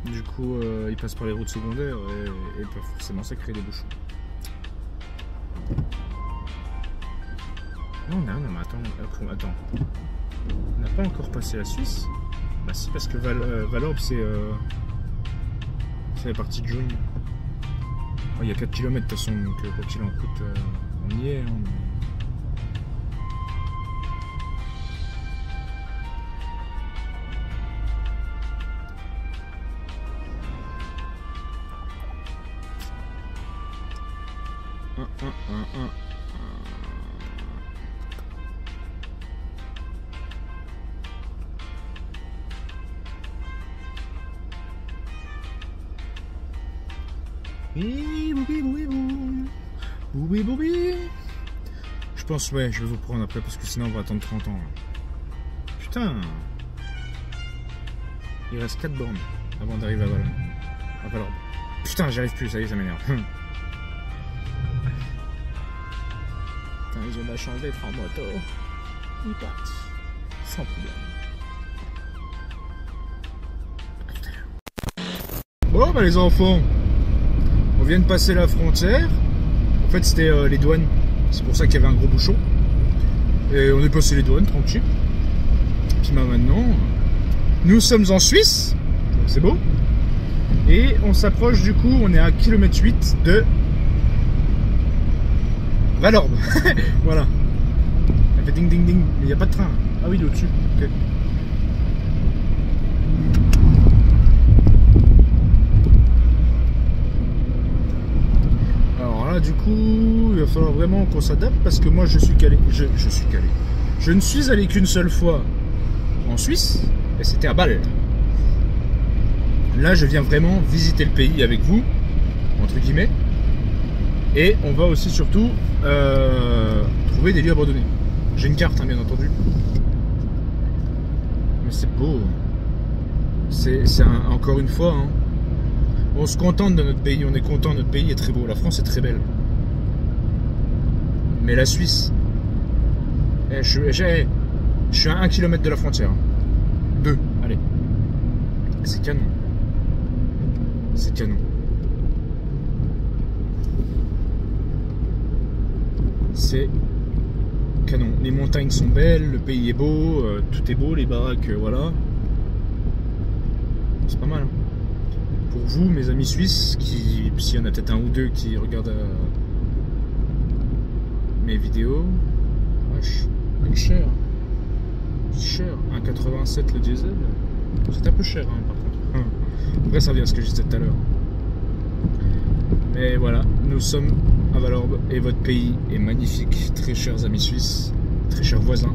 Du coup, ils passent par les routes secondaires et forcément ça crée des bouchons. Non, mais attends. On n'a pas encore passé la Suisse. Bah si, parce que Valorbe c'est la partie de Jougne. Oh, il y a 4 km de toute façon, donc quoi qu'il en coûte, on y est. Hein, mais... Je pense, ouais, je vais vous prendre après parce que sinon on va attendre 30 ans. Là. Putain! Il reste 4 bornes avant d'arriver à Valorbe. Putain, j'y arrive plus, ça y est, ça m'énerve. Putain, ils ont de la chance d'être en moto. Ils partent. Sans problème. Bon, bah les enfants, on vient de passer la frontière. En fait, c'était les douanes. C'est pour ça qu'il y avait un gros bouchon. Et on est passé les douanes, tranquille. Puis bah, maintenant, nous sommes en Suisse. C'est beau. Et on s'approche du coup, on est à km 8 de Valorbe. Voilà. Elle fait ding ding ding. Mais il n'y a pas de train. Ah oui, il est au-dessus. Ok. Alors là, du coup, il va falloir vraiment qu'on s'adapte parce que moi, je suis calé. Je suis calé. Je ne suis allé qu'une seule fois en Suisse et c'était à Bâle. Là, je viens vraiment visiter le pays avec vous, entre guillemets. Et on va aussi surtout trouver des lieux abandonnés. J'ai une carte, hein, bien entendu. Mais c'est beau. Encore une fois, hein, on se contente de notre pays. On est content, notre pays est très beau. La France est très belle. Mais la Suisse, je suis à 1 km de la frontière. 2, allez. C'est canon. C'est canon. C'est canon. Les montagnes sont belles, le pays est beau, tout est beau, les baraques, voilà. C'est pas mal. Hein. Pour vous, mes amis suisses, s'il y en a peut-être un ou deux qui regardent mes vidéos, vache, c'est cher. C'est cher. 1,87 le diesel. C'est un peu cher, hein, par contre. Après, ça revient à ce que je disais tout à l'heure. Mais voilà, nous sommes à Valorbe et votre pays est magnifique, très chers amis suisses, très chers voisins.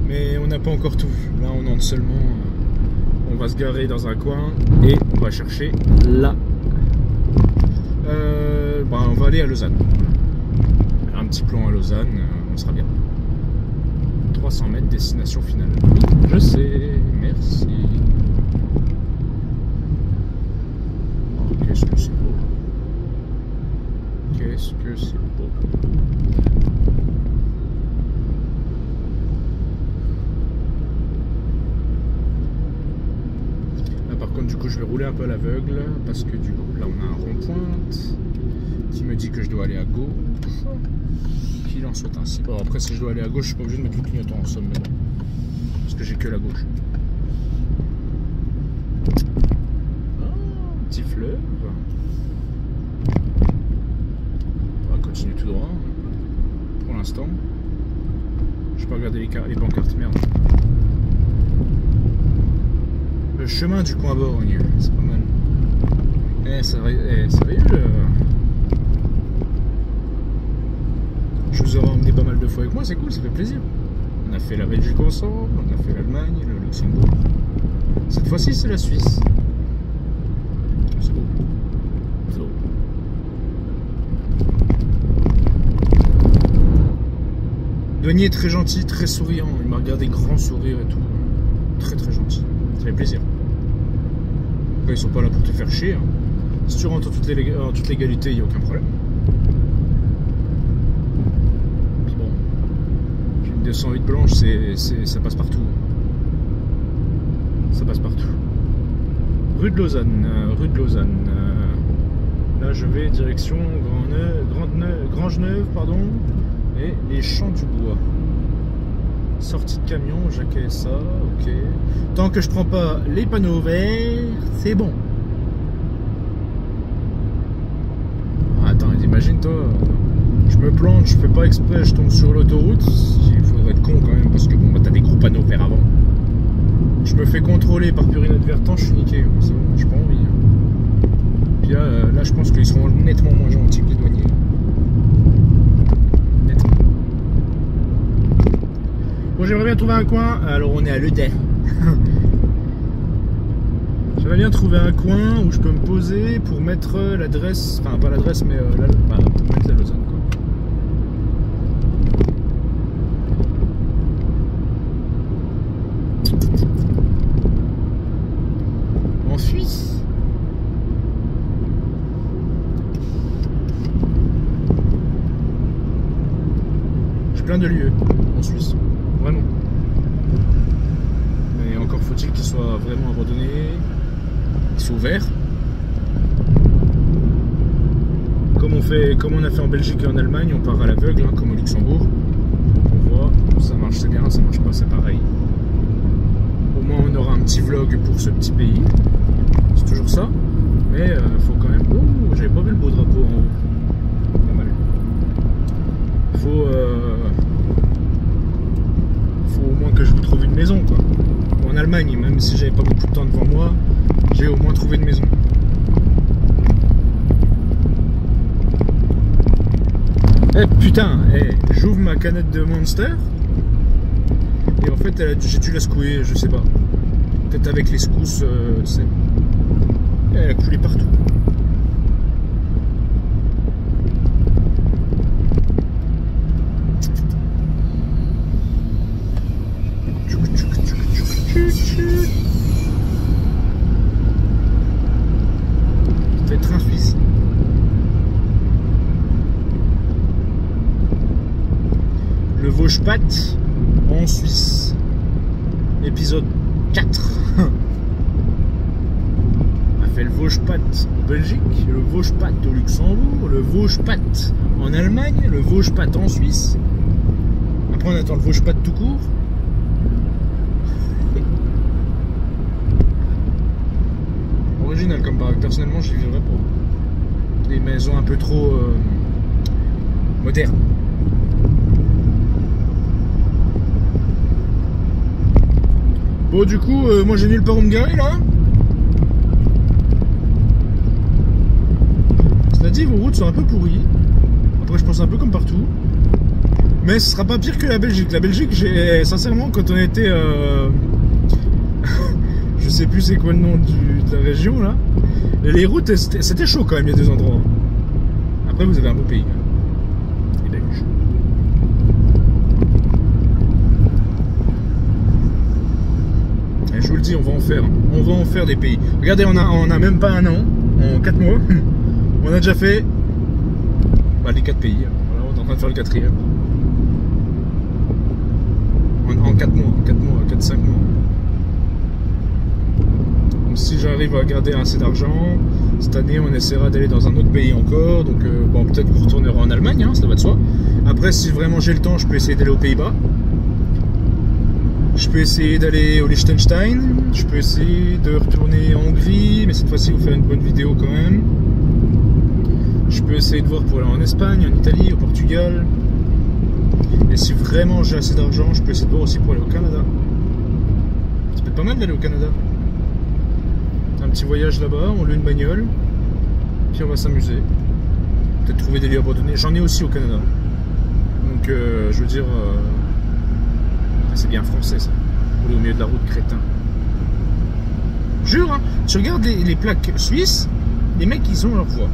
Mais on n'a pas encore tout vu. Là, on entre seulement. On va se garer dans un coin et on va chercher là. On va aller à Lausanne. Un petit plan à Lausanne, on sera bien. 300 mètres, destination finale. Oui, je sais, merci. Oh, qu'est-ce que c'est beau. Qu'est-ce que c'est beau. Là, par contre, du coup, je vais rouler un peu à l'aveugle parce que du coup, là, on a un rond-pointe qui me dit que je dois aller à gauche. Qu'il en soit ainsi. Bon, après, si je dois aller à gauche, je suis pas obligé de mettre le clignotant en somme, mais bon. Parce que j'ai que la gauche. Ah, petit fleuve. On va continuer tout droit. Pour l'instant. Je peux regarder les pancartes, merde. Le chemin du coin Borgne, c'est pas mal. Sérieux, je vous aurais emmené pas mal de fois avec moi, c'est cool, ça fait plaisir. On a fait la Belgique ensemble, on a fait l'Allemagne, le Luxembourg. Cette fois-ci, c'est la Suisse. C'est beau. C'est beau. Douanier très gentil, très souriant. Il m'a regardé grand sourire et tout. Très très gentil. Ça fait plaisir. Après, ils sont pas là pour te faire chier. Hein. Si tu rentres en toute légalité, il n'y a aucun problème. 208 blanche, ça passe partout. Ça passe partout. Rue de Lausanne. Là, je vais direction Grangeneuve, pardon, et les Champs du Bois. Sortie de camion, j'accueille ça, ok. Tant que je prends pas les panneaux verts, c'est bon. Attends, imagine-toi. Je me plante, je fais pas exprès, je tombe sur l'autoroute. Il faudrait être con quand même parce que bon, bah, t'as des gros panneaux verts avant. Je me fais contrôler par pur inadvertance, je suis niqué. C'est bon, j'ai pas envie. Puis là, je pense qu'ils seront nettement moins gentils que les douaniers. Nettement. Bon, j'aimerais bien trouver un coin. Alors, on est à Leudet. J'aimerais bien trouver un coin où je peux me poser pour mettre l'adresse. Enfin, pas l'adresse, mais pour mettre la Lausanne, quoi. En Suisse. J'ai plein de lieux en Suisse, vraiment. Mais encore faut-il qu'ils soient vraiment abandonnés, qu'ils soient ouverts. Comme on a fait en Belgique et en Allemagne, on part à l'aveugle, hein, comme au Luxembourg. On voit, ça marche, c'est bien, ça marche pas, c'est pareil. Au moins on aura un petit vlog pour ce petit pays. C'est toujours ça. Mais faut quand même... Oh, j'avais pas vu le beau drapeau en haut. Pas mal. Faut au moins que je vous trouve une maison, quoi. En Allemagne, même si j'avais pas beaucoup de temps devant moi, j'ai au moins trouvé une maison. Eh putain, j'ouvre ma canette de Monster et en fait j'ai dû la secouer, je sais pas. Peut-être avec les secousses, tu sais. Elle a coulé partout. C'est train suisse. Le Vosges-Pat en Suisse. Épisode 4. On a fait le Vosges-Pat en Belgique, le Vosges-Pat au Luxembourg, le Vosges-Pat en Allemagne, le Vosges-Pat en Suisse. Après on attend le Vosges-Pat tout court. Original comme parc, personnellement j'y vivrais pas. Des maisons un peu trop modernes. Bon du coup, moi j'ai nulle part où me garer là. Cela dit, vos routes sont un peu pourries. Après je pense un peu comme partout. Mais ce sera pas pire que la Belgique. La Belgique, sincèrement, quand on était... je sais plus c'est quoi le nom de la région là. Et les routes, c'était chaud quand même, il y a des endroits. Après vous avez un beau pays. Les Belges. Et je vous le dis, on va en faire des pays. Regardez, on a même pas un an, en 4 mois, on a déjà fait les 4 pays. Voilà, on est en train de faire le 4e. En 4 mois, 4-5 mois. Donc si j'arrive à garder assez d'argent, cette année on essaiera d'aller dans un autre pays encore. Donc bon, peut-être qu'on retournera en Allemagne, hein, ça va de soi. Après, si vraiment j'ai le temps, je peux essayer d'aller aux Pays-Bas. Je peux essayer d'aller au Liechtenstein, je peux essayer de retourner en Hongrie, mais cette fois-ci vous faire une bonne vidéo quand même. Je peux essayer de voir pour aller en Espagne, en Italie, au Portugal. Et si vraiment j'ai assez d'argent, je peux essayer de voir aussi pour aller au Canada. Ça peut être pas mal d'aller au Canada. Un petit voyage là-bas, on loue une bagnole, puis on va s'amuser. Peut-être trouver des lieux abandonnés. J'en ai aussi au Canada. Donc je veux dire... c'est bien français ça, rouler au milieu de la route, crétin. Jure, hein, tu regardes les plaques suisses, les mecs ils ont leur voie.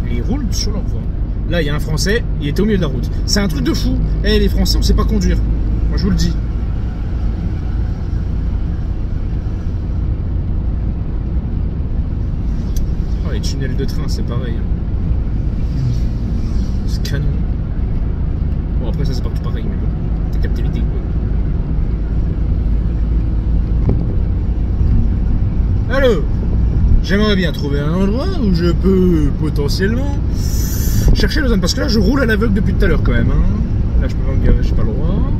Ils roulent sur leur voie. Là il y a un français, il était au milieu de la route. C'est un truc de fou. Eh, les français on sait pas conduire. Moi je vous le dis. Oh, les tunnels de train c'est pareil. C'est canon. Bon après ça c'est partout pareil mais bon. Captivité quoi. Alors, j'aimerais bien trouver un endroit où je peux potentiellement chercher le zone parce que là je roule à l'aveugle depuis tout à l'heure quand même. Hein. Là je peux pas me garer, j'ai pas le droit.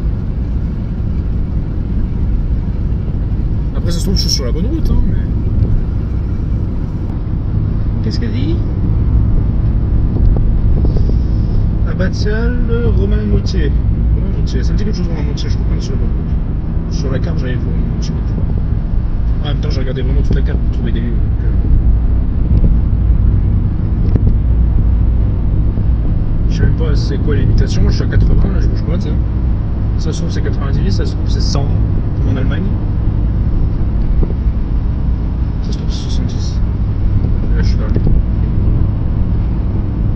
Après ça se trouve je suis sur la bonne route, hein, mais. Qu'est-ce qu'elle dit? Abbatiale Romain Moutier. Ça me dit quelque chose dans la moitié, je comprends sur la carte j'avais vu un petit peu. En même temps j'ai regardé vraiment toute la carte pour trouver des lieux. Je sais même pas c'est quoi les limitations, moi je suis à 80, là je bouge pas, tu sais. Ça se trouve c'est 90, ça se trouve c'est 100 comme en Allemagne. Ça se trouve c'est 70. Là je suis là.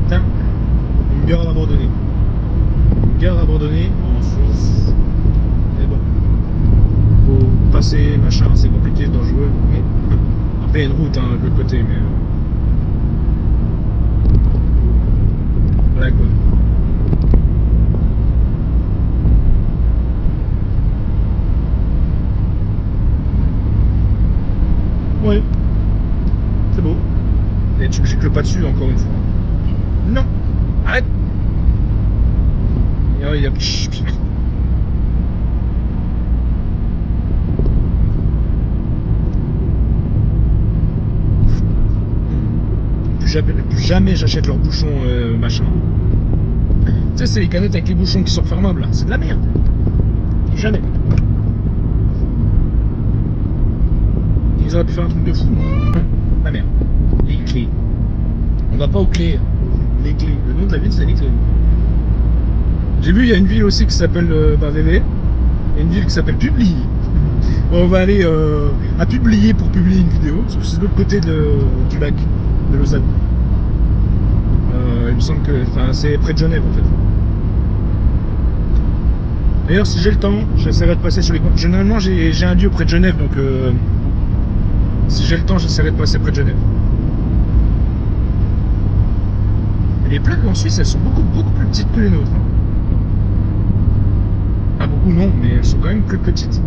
Putain, une gare abandonnée. Gare abandonnée en Suisse. Mais bon, faut passer, machin, c'est compliqué, c'est dangereux. Mais après il y a une route hein, de l'autre côté, mais voilà quoi. Ouais, c'est beau. Et tu gicles pas dessus encore une fois. Non, arrête. Il y a... plus jamais j'achète leurs bouchons machin. Tu sais, c'est les canettes avec les bouchons qui sont refermables là, c'est de la merde. Jamais. Ils auraient pu faire un truc de fou. La merde. Les clés. On va pas aux clés. Les clés. Le nom de la ville, c'est les clés. J'ai vu, il y a une ville aussi qui s'appelle VV. Et une ville qui s'appelle Publi. On va aller à Publier pour publier une vidéo. Sauf que c'est de l'autre côté du lac de Lausanne. Il me semble que c'est près de Genève en fait. D'ailleurs, si j'ai le temps, j'essaierai de passer sur les coins. Généralement, j'ai un lieu près de Genève, donc si j'ai le temps, j'essaierai de passer près de Genève. Et les plaques en Suisse, elles sont beaucoup plus petites que les nôtres. Hein. Ah, beaucoup non, mais elles sont quand même plus petites.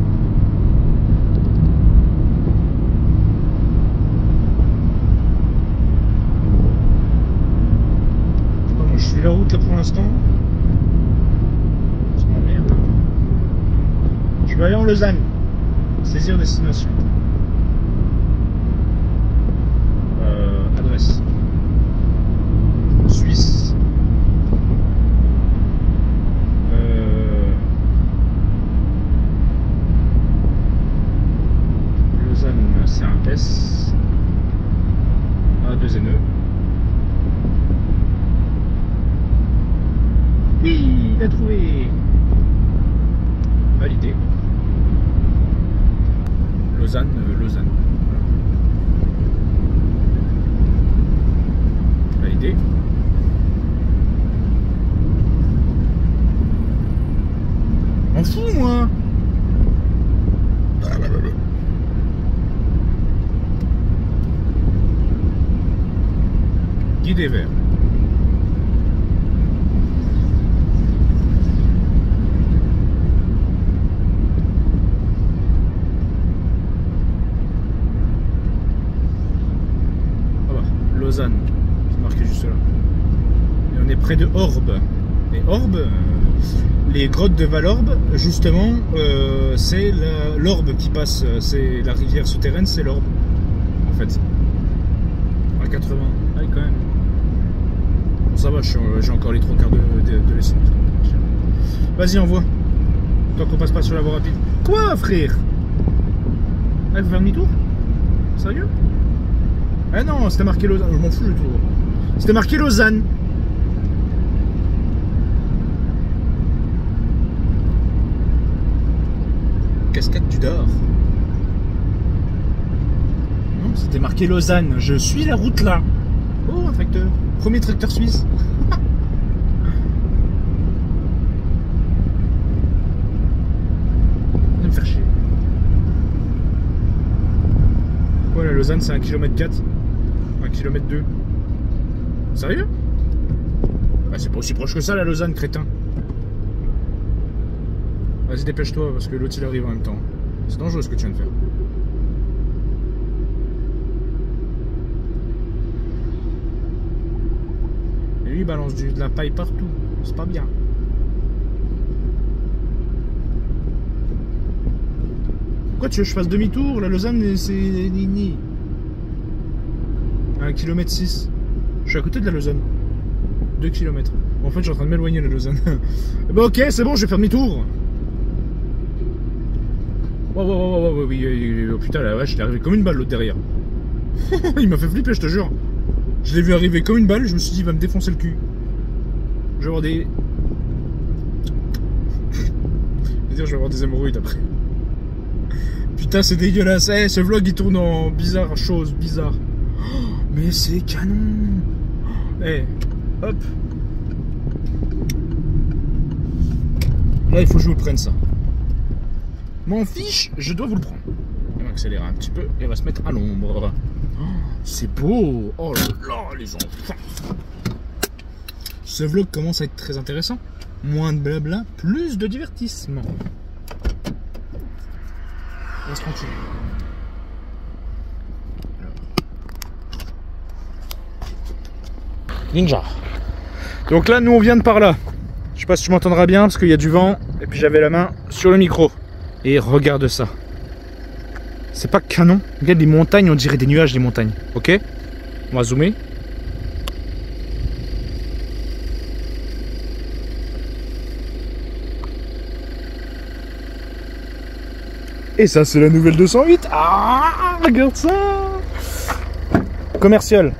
Je suis la route là pour l'instant. Ça m'emmerde. Je vais aller en Lausanne. Saisir destination. Adresse. Suisse. Lausanne, c'est un S. A2NE. Oui, il a trouvé. Validé. Lausanne, Lausanne. Validé. M'en fous moi. Guidé vert. Lausanne, c'est marqué juste là. Et on est près de Orbe. Et Orbe, les grottes de Valorbe, justement, c'est l'Orbe qui passe, c'est la rivière souterraine, c'est l'Orbe, en fait. À 80, ah, quand même. Bon, ça va, j'ai encore les 3 quarts de l'essence. Vas-y, envoie. Tant qu'on passe pas sur la voie rapide. Quoi, frère? Ah, il faut faire demi-tour? Sérieux? Ah non, c'était marqué Lausanne, je m'en fous du tout. C'était marqué Lausanne. Cascade du Dard. Non, c'était marqué Lausanne. Je suis la route là. Oh, un tracteur. Premier tracteur suisse. De me faire chier. Ouais, la Lausanne, c'est 1,4 km. 1,2 km. Sérieux? Ah, c'est pas aussi proche que ça, la Lausanne, crétin. Vas-y, dépêche-toi, parce que l'autre, il arrive en même temps. C'est dangereux ce que tu viens de faire. Et lui, il balance de la paille partout. C'est pas bien. Pourquoi tu veux que je fasse demi-tour? La Lausanne, c'est ni. 1,6 km. Je suis à côté de la Lausanne. 2 km. Bon, en fait, je suis en train de m'éloigner de la Lausanne. Bah, ok, c'est bon, je vais faire demi-tour. Oh, oui, oh, putain, la vache, il est arrivé comme une balle l'autre derrière. Il m'a fait flipper, je te jure. Je l'ai vu arriver comme une balle, je me suis dit, il va me défoncer le cul. Je vais avoir des. Je vais avoir des hémorroïdes après. Putain, c'est dégueulasse. Hey, ce vlog il tourne en bizarre chose, bizarre. Oh, mais c'est canon. Hey, hop. Là, il faut que je vous le prenne ça. M'en fiche, je dois vous le prendre. On va accélérer un petit peu et on va se mettre à l'ombre. Oh, c'est beau. Oh là là, les enfants. Ce vlog commence à être très intéressant. Moins de blabla, plus de divertissement. Reste tranquille. Ninja. Donc là, nous on vient de par là. Je sais pas si tu m'entendras bien parce qu'il y a du vent. Et puis j'avais la main sur le micro. Et regarde ça. C'est pas canon. Regarde les montagnes, on dirait des nuages, les montagnes. Ok? On va zoomer. Et ça, c'est la nouvelle 208. Ah, regarde ça. Commercial.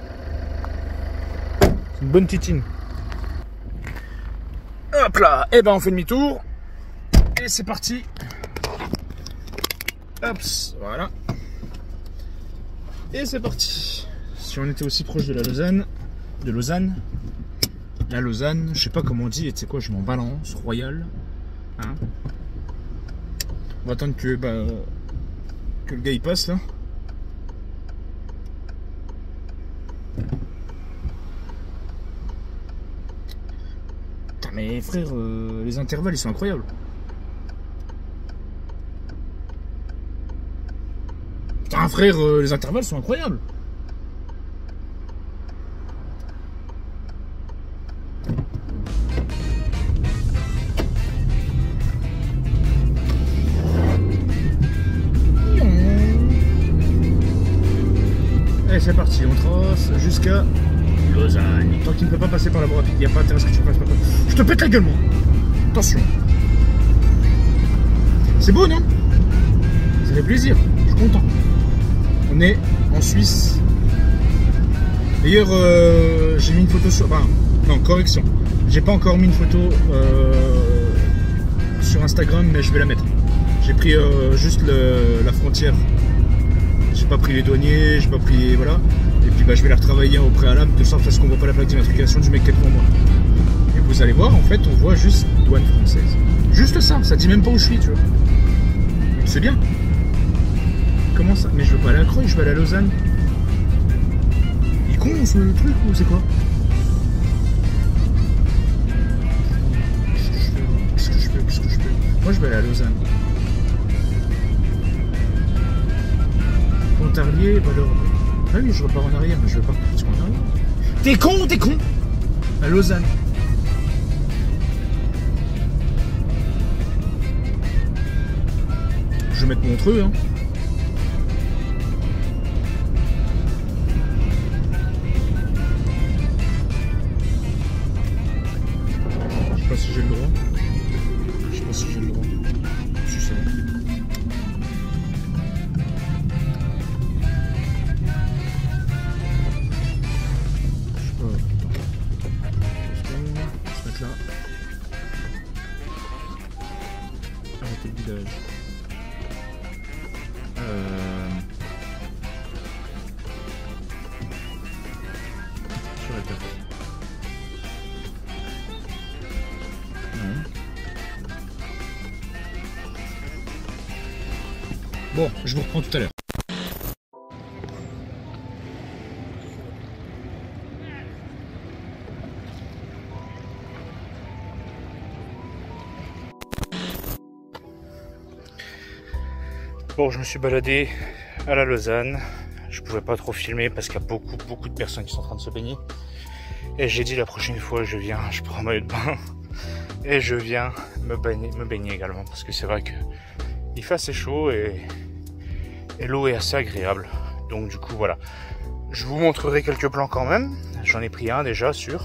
C'est une bonne titine. Hop là. Et ben, on fait demi-tour. Et c'est parti. Hop, voilà. Et c'est parti. Si on était aussi proche de la Lausanne, la Lausanne, je sais pas comment on dit, et tu sais quoi, je m'en balance, Royal. Hein, on va attendre que le gars il passe là. Putain, mais frère, les intervalles ils sont incroyables. Putain frère, les intervalles sont incroyables. Et c'est parti, on trace jusqu'à Lausanne. Tant qu'il ne peut pas passer par la voie rapide, il n'y a pas intérêt à ce que tu passes par là. Je te pète la gueule, moi. Attention. C'est beau, non? Ça fait plaisir, je suis content. On est en Suisse. D'ailleurs, j'ai mis une photo sur... Enfin, non, correction. J'ai pas encore mis une photo sur Instagram, mais je vais la mettre. J'ai pris juste la frontière. J'ai pas pris les douaniers, j'ai pas pris... Voilà. Et puis je vais la retravailler au préalable, de sorte à ce qu'on voit pas la plaque d'immatriculation du mec qui est devant moi. Et vous allez voir, en fait, on voit juste douane française. Juste ça dit même pas où je suis, tu vois. C'est bien. Comment ça? Mais je veux pas aller à Croix, je veux aller à Lausanne. Il est con ce truc ou c'est quoi? Qu'est-ce que je fais? Moi je vais aller à Lausanne. Pontarlier, Valeur. Ah oui, je repars en arrière, mais je veux pas repartir en arrière. T'es con! À Lausanne. Je vais mettre Montreux, hein. Je sais pas si j'ai le droit. Je sais pas si j'ai le droit. Je sais pas. Se mettre là. Arrêter le village. Sur la carte. Non. Bon, je vous reprends tout à l'heure. Bon, je me suis baladé à la Lausanne. Je pouvais pas trop filmer parce qu'il y a beaucoup de personnes qui sont en train de se baigner. Et j'ai dit la prochaine fois, je prends un maillot de bain et je viens me baigner également parce que c'est vrai que il fait assez chaud et l'eau est assez agréable. Donc du coup voilà, je vous montrerai quelques plans quand même. J'en ai pris un déjà sûr.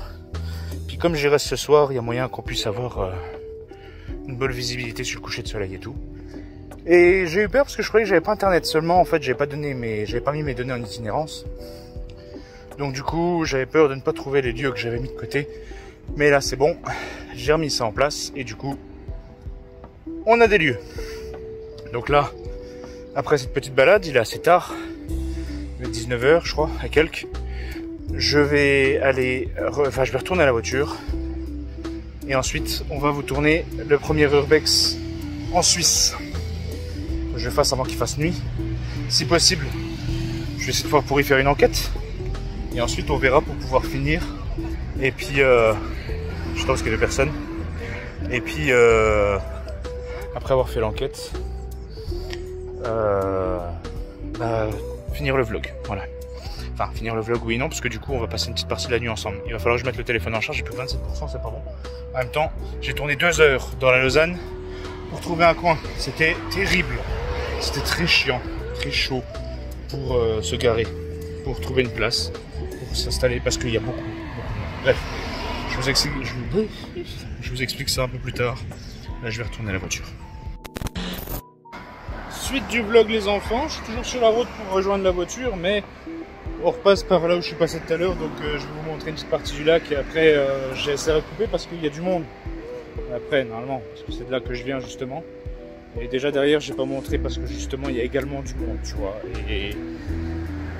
Puis comme j'y reste ce soir, il y a moyen qu'on puisse avoir une bonne visibilité sur le coucher de soleil et tout. Et j'ai eu peur parce que je croyais que j'avais pas internet. Seulement en fait j'avais pas mis mes données en itinérance. Donc du coup j'avais peur de ne pas trouver les lieux que j'avais mis de côté. Mais là c'est bon, j'ai remis ça en place et du coup on a des lieux. Donc là, après cette petite balade, il est assez tard, il est 19 h je crois, à quelques. Je vais retourner à la voiture. Et ensuite on va vous tourner le premier urbex en Suisse. Je fasse avant qu'il fasse nuit. Si possible, je vais essayer de voir pour y faire une enquête. Et ensuite on verra pour pouvoir finir. Et puis je pense qu'il y a 2 personnes. Et puis après avoir fait l'enquête, finir le vlog. Voilà. Enfin finir le vlog oui non, parce que du coup on va passer une petite partie de la nuit ensemble. Il va falloir que je mette le téléphone en charge, j'ai plus 27%, c'est pas bon. En même temps, j'ai tourné 2 heures dans la Lausanne pour trouver un coin. C'était terrible. C'était très chiant, très chaud pour se garer, pour trouver une place, pour s'installer, parce qu'il y a beaucoup de monde. Bref, je vous explique ça un peu plus tard. Là, je vais retourner à la voiture. Suite du vlog les enfants, je suis toujours sur la route pour rejoindre la voiture, mais on repasse par là où je suis passé tout à l'heure, donc je vais vous montrer une petite partie du lac et après j'essaierai de couper parce qu'il y a du monde. Après normalement, parce que c'est de là que je viens justement. Et déjà derrière j'ai pas montré parce que justement il y a également du monde, tu vois. Et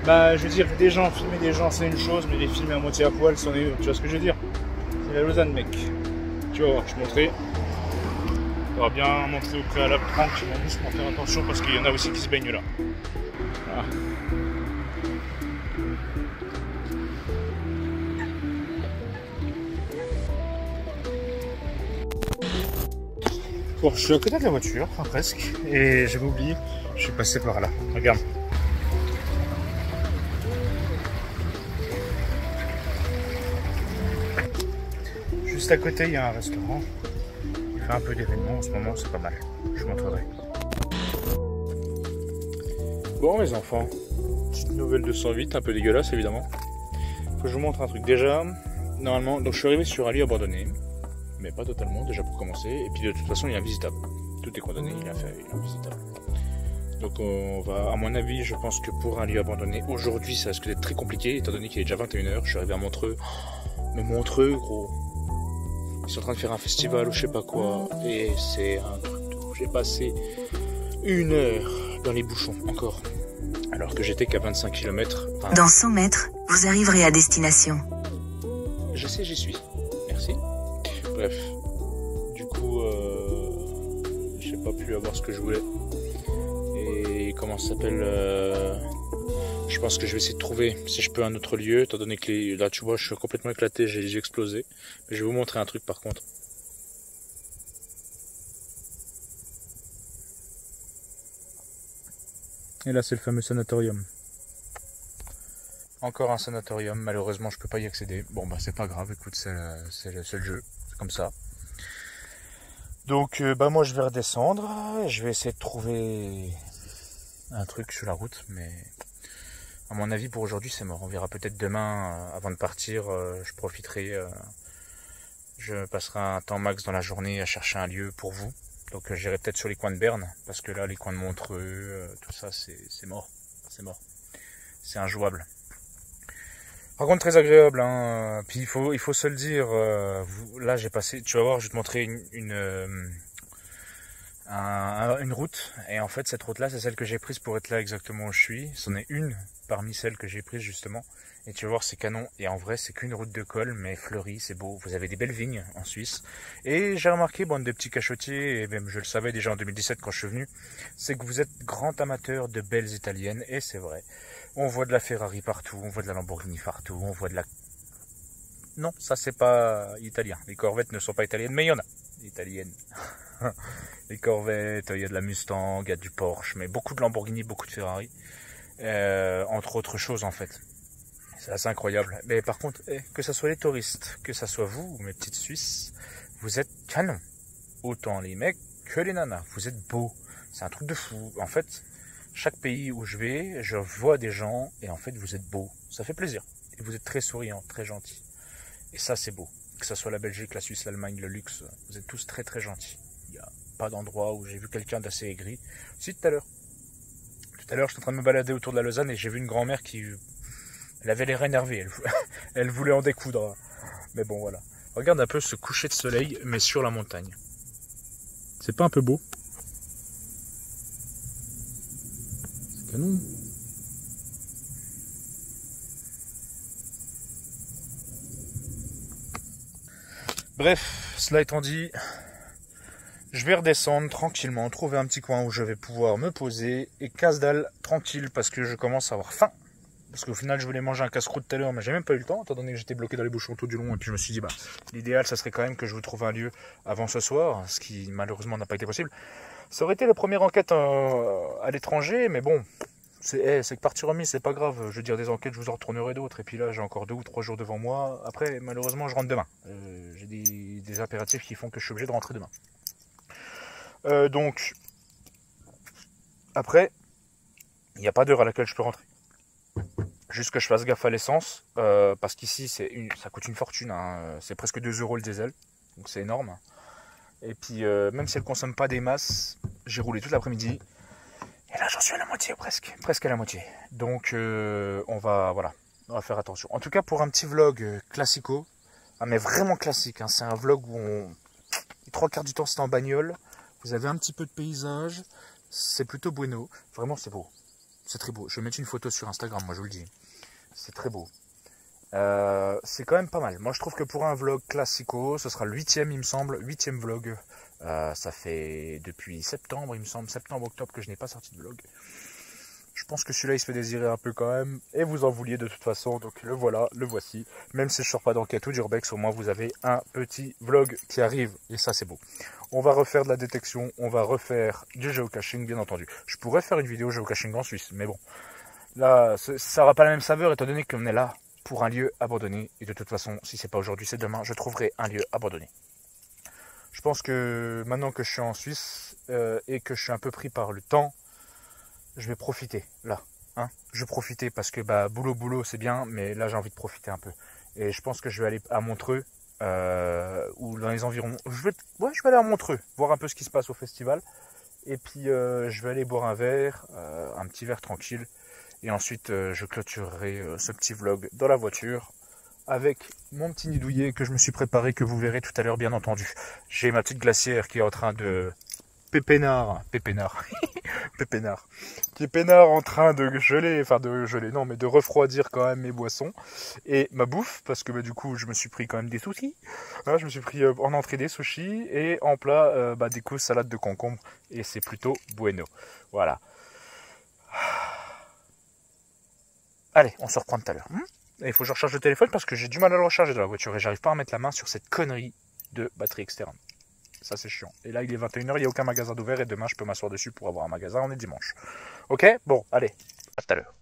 bah je veux dire, des gens, filmer des gens c'est une chose, mais les filmer à moitié à poil c'en est une, tu vois ce que je veux dire. C'est la Lausanne mec. Tu vas voir, je te montrerai. On va bien montrer au préalable tranquillement, juste pour faire attention parce qu'il y en a aussi qui se baignent là. Voilà. Bon, je suis à côté de la voiture, enfin presque, et j'avais oublié, je suis passé par là. Regarde. Juste à côté, il y a un restaurant. Un peu d'événements en ce moment, c'est pas mal. Je vous montrerai. Bon mes enfants, petite nouvelle de 108, un peu dégueulasse évidemment. Faut que je vous montre un truc. Déjà, normalement, donc je suis arrivé sur un lieu abandonné, mais pas totalement déjà pour commencer. Et puis de toute façon, il est invisitable. Tout est condamné, il est invisitable. Donc on va, à mon avis, je pense que pour un lieu abandonné, aujourd'hui ça risque d'être très compliqué, étant donné qu'il est déjà 21 h. Je suis arrivé à Montreux. Mais Montreux, gros. Ils sont en train de faire un festival ou je sais pas quoi, et c'est un truc de ouf. J'ai passé 1 heure dans les bouchons, encore, alors que j'étais qu'à 25 km. Enfin, dans 100 mètres, vous arriverez à destination. Je sais, j'y suis. Merci. Bref, du coup, j'ai pas pu avoir ce que je voulais. Et comment ça s'appelle je pense que je vais essayer de trouver, si je peux, un autre lieu, étant donné que là, tu vois, je suis complètement éclaté, j'ai les yeux explosés. Mais je vais vous montrer un truc par contre. Et là, c'est le fameux sanatorium. Encore un sanatorium, malheureusement, je peux pas y accéder. Bon, bah, c'est pas grave, écoute, c'est le jeu, c'est comme ça. Donc, bah, moi, je vais redescendre, je vais essayer de trouver un truc sur la route, mais... À mon avis, pour aujourd'hui, c'est mort. On verra peut-être demain, avant de partir, je profiterai, je passerai un temps max dans la journée à chercher un lieu pour vous. Donc j'irai peut-être sur les coins de Berne, parce que là, les coins de Montreux, tout ça, c'est mort. C'est mort. C'est injouable. Par contre, très agréable, hein. Puis il faut se le dire, là, j'ai passé, tu vas voir, je vais te montrer une route, et en fait cette route là c'est celle que j'ai prise pour être là exactement où je suis. C'en est une parmi celles que j'ai prises justement, et tu vas voir c'est canon. Et en vrai c'est qu'une route de col mais fleurie, c'est beau, vous avez des belles vignes en Suisse. Et j'ai remarqué, bon, des petits cachotiers, et même je le savais déjà en 2017 quand je suis venu, c'est que vous êtes grand amateur de belles italiennes. Et c'est vrai, on voit de la Ferrari partout, on voit de la Lamborghini partout, on voit de la... Non, ça c'est pas italien, les Corvettes ne sont pas italiennes, mais il y en a italiennes. Les Corvettes, il y a de la Mustang, il y a du Porsche, mais beaucoup de Lamborghini, beaucoup de Ferrari, entre autres choses en fait. C'est assez incroyable. Mais par contre, que ça soit les touristes, que ça soit vous, mes petites Suisses, vous êtes canon. Autant les mecs que les nanas, vous êtes beaux. C'est un truc de fou. En fait, chaque pays où je vais, je vois des gens et en fait vous êtes beaux. Ça fait plaisir. Et vous êtes très souriants, très gentils. Et ça c'est beau. Que ça soit la Belgique, la Suisse, l'Allemagne, le luxe, vous êtes tous très très gentils. Il n'y a pas d'endroit où j'ai vu quelqu'un d'assez aigri. Si, tout à l'heure. Tout à l'heure, j'étais en train de me balader autour de la Lausanne et j'ai vu une grand-mère qui... Elle avait l'air énervée, elle voulait en découdre. Mais bon, voilà. Regarde un peu ce coucher de soleil, mais sur la montagne. C'est pas un peu beau? C'est canon. Bref, cela étant dit, je vais redescendre tranquillement, trouver un petit coin où je vais pouvoir me poser et casse-dalle tranquille parce que je commence à avoir faim. Parce qu'au final, je voulais manger un casse-croûte tout à l'heure, mais j'ai même pas eu le temps, étant donné que j'étais bloqué dans les bouchons tout du long. Et puis je me suis dit, bah, l'idéal, ça serait quand même que je vous trouve un lieu avant ce soir, ce qui malheureusement n'a pas été possible. Ça aurait été la première enquête à l'étranger, mais bon, c'est que partie remise, c'est pas grave. Je veux dire, des enquêtes, je vous en retournerai d'autres. Et puis là, j'ai encore 2 ou 3 jours devant moi. Après, malheureusement, je rentre demain. J'ai des impératifs qui font que je suis obligé de rentrer demain. Donc, après, il n'y a pas d'heure à laquelle je peux rentrer. Juste que je fasse gaffe à l'essence, parce qu'ici ça coûte une fortune, hein. C'est presque 2 € le diesel, donc c'est énorme. Et puis même si elle ne consomme pas des masses, j'ai roulé toute l'après-midi, là, j'en suis à la moitié presque. Presque à la moitié. Donc, on va faire attention. En tout cas, pour un petit vlog classico, ah, mais vraiment classique, hein, c'est un vlog où les 3/4 du temps c'est en bagnole. Vous avez un petit peu de paysage. C'est plutôt bueno. Vraiment, c'est beau. C'est très beau. Je vais mettre une photo sur Instagram, moi je vous le dis. C'est très beau. C'est quand même pas mal. Moi je trouve que pour un vlog classico, ce sera le 8e il me semble, 8e vlog. Ça fait depuis septembre il me semble, septembre-octobre que je n'ai pas sorti de vlog. Je pense que celui-là il se fait désirer un peu quand même. Et vous en vouliez de toute façon, donc le voilà, le voici. Même si je sors pas d'enquête ou d'urbex, au moins vous avez un petit vlog qui arrive. Et ça c'est beau. On va refaire de la détection, on va refaire du géocaching bien entendu. Je pourrais faire une vidéo géocaching en Suisse, mais bon. Là, ça n'aura pas la même saveur étant donné qu'on est là pour un lieu abandonné. Et de toute façon, si c'est pas aujourd'hui, c'est demain, je trouverai un lieu abandonné. Je pense que maintenant que je suis en Suisse et que je suis un peu pris par le temps, je vais profiter là. Hein, je vais profiter parce que boulot c'est bien, mais là j'ai envie de profiter un peu. Et je pense que je vais aller à Montreux ou dans les environs. Je vais aller à Montreux, voir un peu ce qui se passe au festival. Et puis je vais aller boire un verre, un petit verre tranquille. Et ensuite, je clôturerai ce petit vlog dans la voiture avec mon petit nid douillet que je me suis préparé, que vous verrez tout à l'heure, bien entendu. J'ai ma petite glacière qui est en train de pépénard, qui est peinard en train de geler, non, mais de refroidir quand même mes boissons et ma bouffe, parce que du coup, je me suis pris quand même des sushis. Hein, je me suis pris en entrée des sushis et en plat, des coups salade de concombre et c'est plutôt bueno. Voilà. Allez, on se reprend tout à l'heure. Il faut que je recharge le téléphone parce que j'ai du mal à le recharger dans la voiture et j'arrive pas à mettre la main sur cette connerie de batterie externe. Ça c'est chiant. Et là il est 21h, il n'y a aucun magasin d'ouvert et demain je peux m'asseoir dessus pour avoir un magasin, on est dimanche. Ok, bon, allez, à tout à l'heure.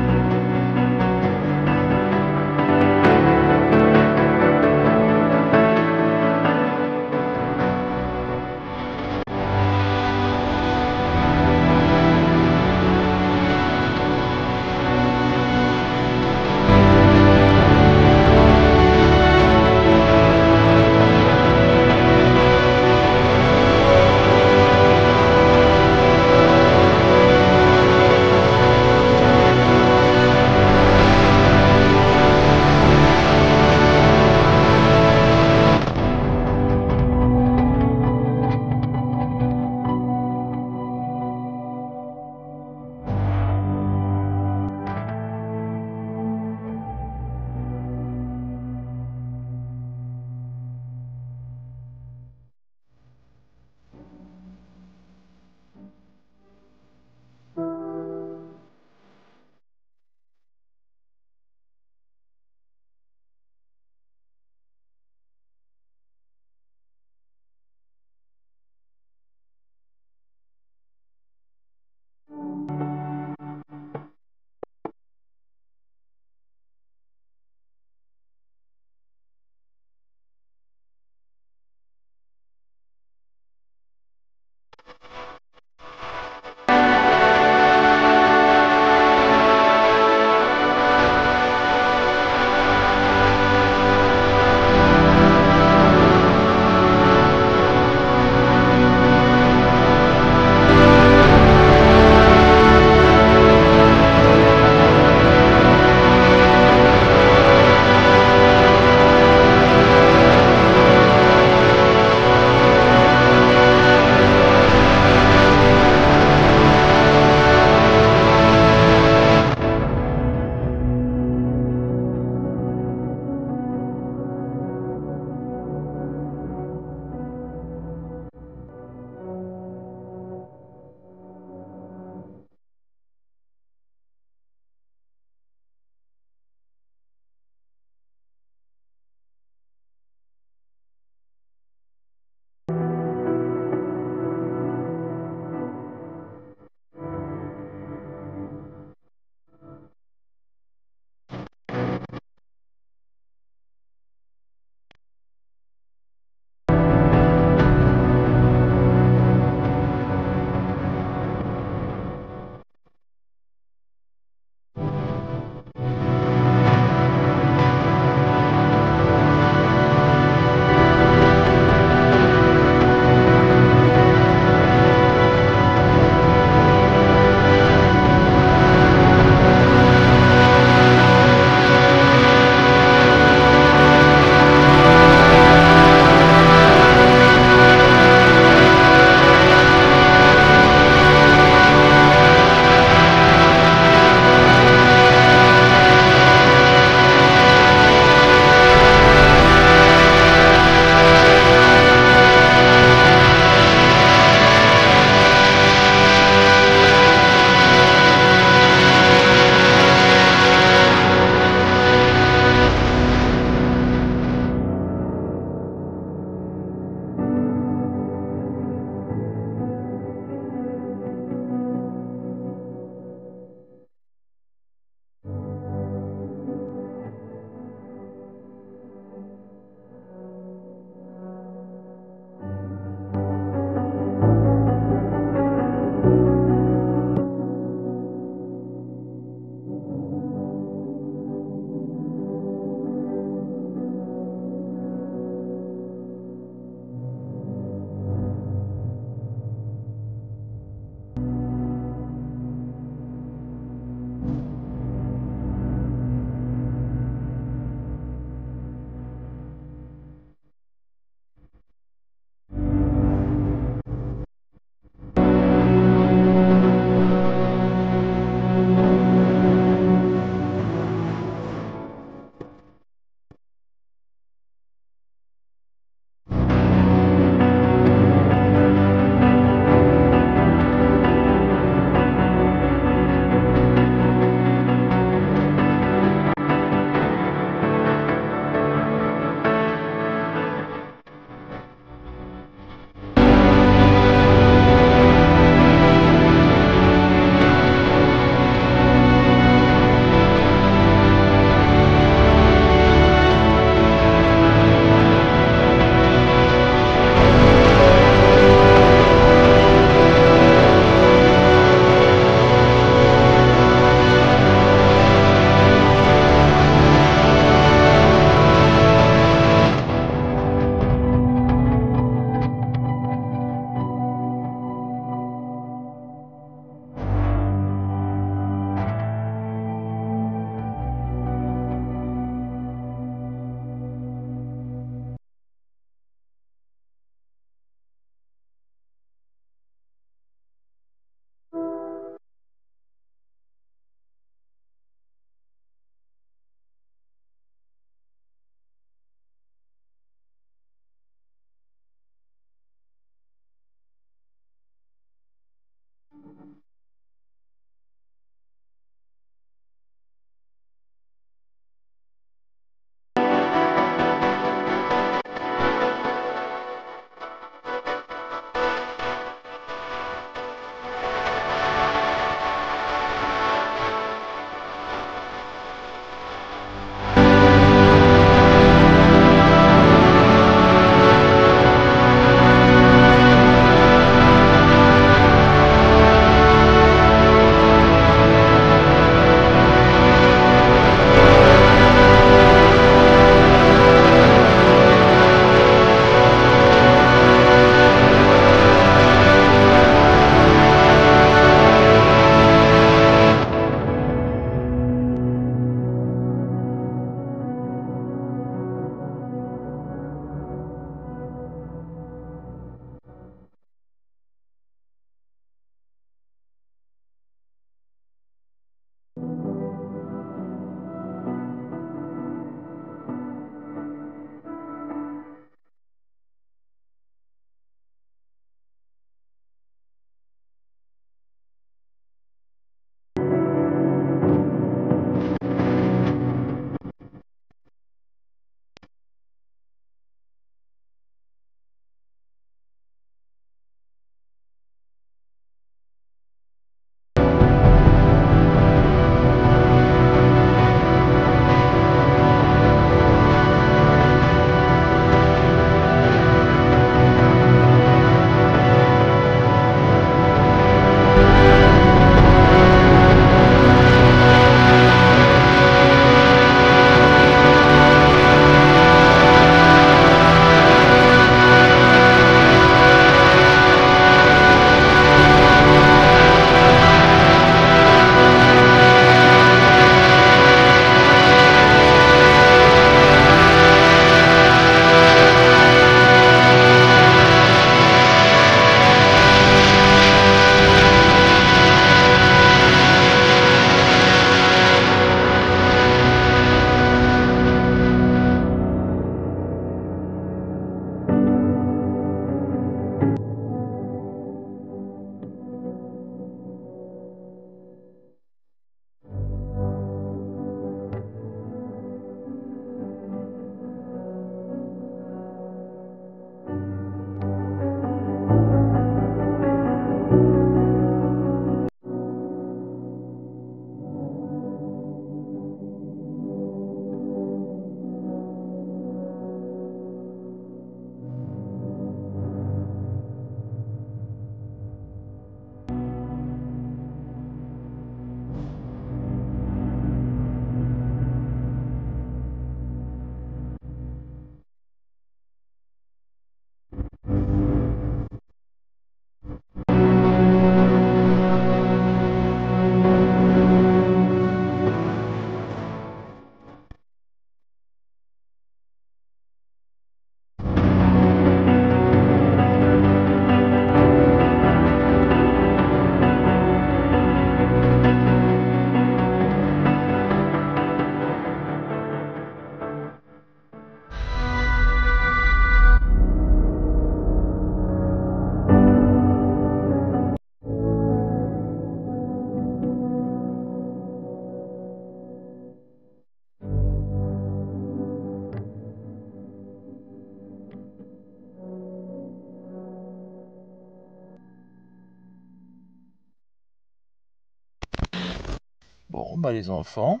Bon, bah les enfants.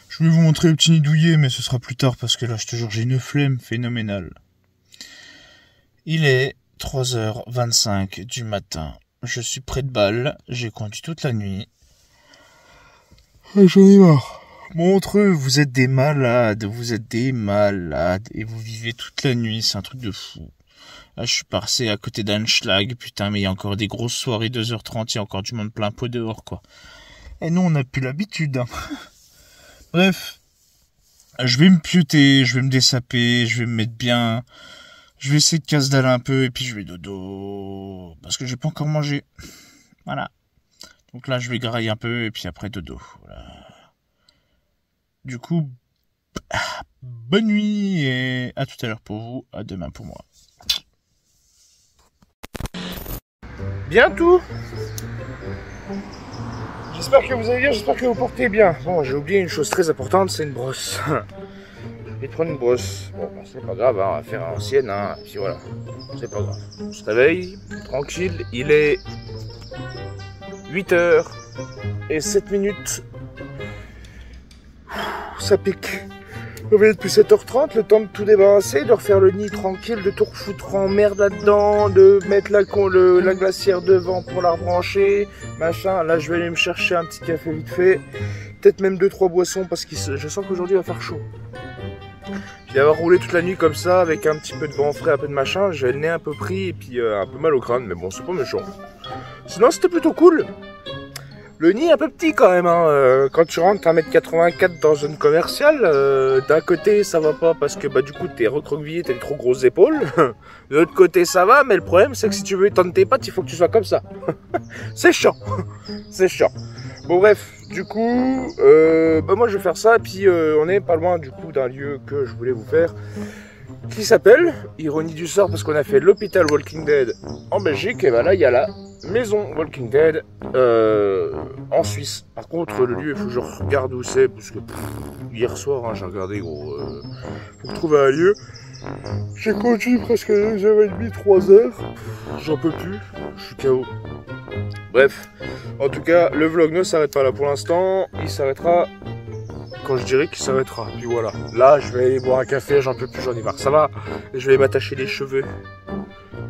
Je vais vous montrer le petit nid douillet, mais ce sera plus tard parce que là, je te jure, j'ai une flemme phénoménale. Il est 3h25 du matin. Je suis près de Bâle. J'ai conduit toute la nuit. J'en ai marre. Montreux, vous êtes des malades. Vous êtes des malades. Et vous vivez toute la nuit. C'est un truc de fou. Là, je suis passé à côté d'Anschlag. Putain, mais il y a encore des grosses soirées, 2h30. Il y a encore du monde plein pot dehors, quoi. Et nous, on n'a plus l'habitude. Hein. Bref. Je vais me pieuter. Je vais me dessaper. Je vais me mettre bien. Je vais essayer de casse-dalle un peu. Et puis, je vais dodo. Parce que j'ai pas encore mangé. Voilà. Donc là, je vais grailler un peu. Et puis après, dodo. Voilà. Du coup, bonne nuit. Et à tout à l'heure pour vous. À demain pour moi. Bientôt. J'espère que vous allez bien, j'espère que vous portez bien. Bon, j'ai oublié une chose très importante, c'est une brosse. Je vais prendre une brosse. Bon, bah, c'est pas grave, hein, on va faire à l'ancienne, hein, et puis voilà. C'est pas grave. On se réveille, tranquille, il est 8h07. Ça pique. On va depuis 7h30, le temps de tout débarrasser, de refaire le nid tranquille, de tout refoutre en merde là-dedans, de mettre la glacière devant pour la rebrancher, machin. Là, je vais aller me chercher un petit café vite fait, peut-être même 2-3 boissons parce que je sens qu'aujourd'hui il va faire chaud. Puis avoir roulé toute la nuit comme ça, avec un petit peu de vent frais, un peu de machin, j'ai le nez un peu pris et puis un peu mal au crâne, mais bon, c'est pas méchant. Sinon, c'était plutôt cool. Le nid est un peu petit quand même, hein. Quand tu rentres à 1m84 dans une commerciale, d'un côté ça va pas parce que bah du coup t'es recroquevillé, t'as des trop grosses épaules. De l'autre côté ça va, mais le problème c'est que si tu veux étendre tes pattes, il faut que tu sois comme ça. C'est chiant, c'est chiant. Bon bref, du coup, bah moi je vais faire ça, et puis on est pas loin du coup d'un lieu que je voulais vous faire, qui s'appelle, ironie du sort parce qu'on a fait l'hôpital Walking Dead en Belgique, et bah là il y a la maison Walking Dead en Suisse. Par contre le lieu il faut que je regarde où c'est, parce que hier soir hein, j'ai regardé gros, pour trouver un lieu. J'ai conduit presque 2h30, 3h, j'en peux plus, je suis KO. Bref, en tout cas le vlog ne s'arrête pas là pour l'instant, il s'arrêtera quand je dirais qu'il s'arrêtera. Puis voilà, là je vais aller boire un café, j'en peux plus, j'en ai marre, ça va. Je vais m'attacher les cheveux,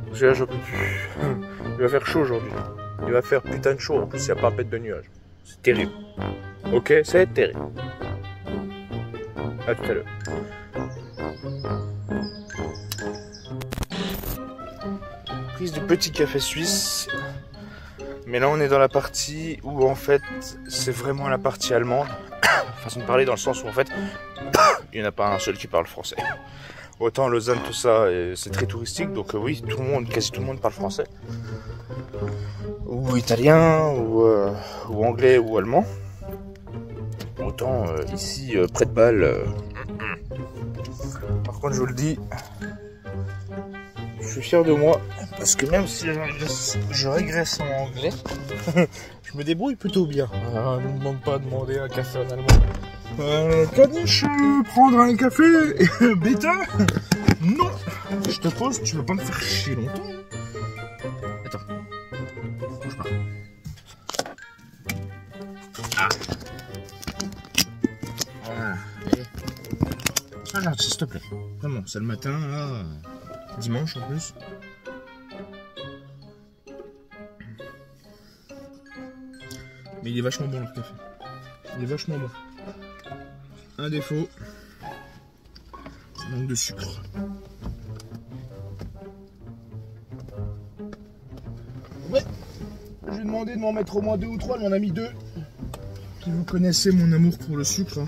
parce que là j'en peux plus. Il va faire chaud aujourd'hui. Il va faire putain de chaud. En plus, il n'y a pas un pet de nuages. C'est terrible. Ok, ça va être terrible. A tout à l'heure. Prise du petit café suisse. Mais là, on est dans la partie où, en fait, c'est vraiment la partie allemande. Façon de parler dans le sens où, en fait, il n'y en a pas un seul qui parle français. Autant Lausanne, tout ça, c'est très touristique, donc oui, tout le monde, quasi tout le monde parle français. Ou italien, ou anglais, ou allemand. Autant ici, près de Bâle. Par contre, je vous le dis, je suis fier de moi, parce que même si je régresse en anglais, je me débrouille plutôt bien. Ne me demande pas de demander un café en allemand. Kann ich prendre un café? Bitte? Non! Je te pose, tu veux pas me faire chier longtemps? Attends. Bouge pas. Ah! Voilà. Sois gentil, s'il te plaît. Vraiment, c'est le matin, là. Dimanche en plus. Mais il est vachement bon, le café. Il est vachement bon. Un défaut, ça manque de sucre. Ouais, je lui ai demandé de m'en mettre au moins 2 ou 3, elle m'en a mis 2. Puis vous connaissez mon amour pour le sucre. Hein.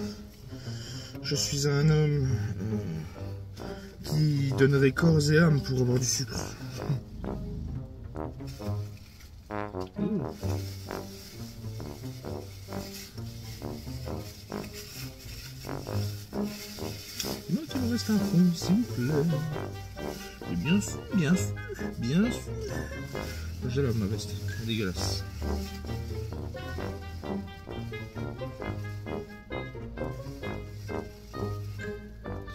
Je suis un homme qui donnerait corps et âme pour avoir du sucre. Moi, tu me restes un fond, s'il vous plaît. Et bien sûr, bien sûr, bien sûr. Je lave ma veste, c'est dégueulasse.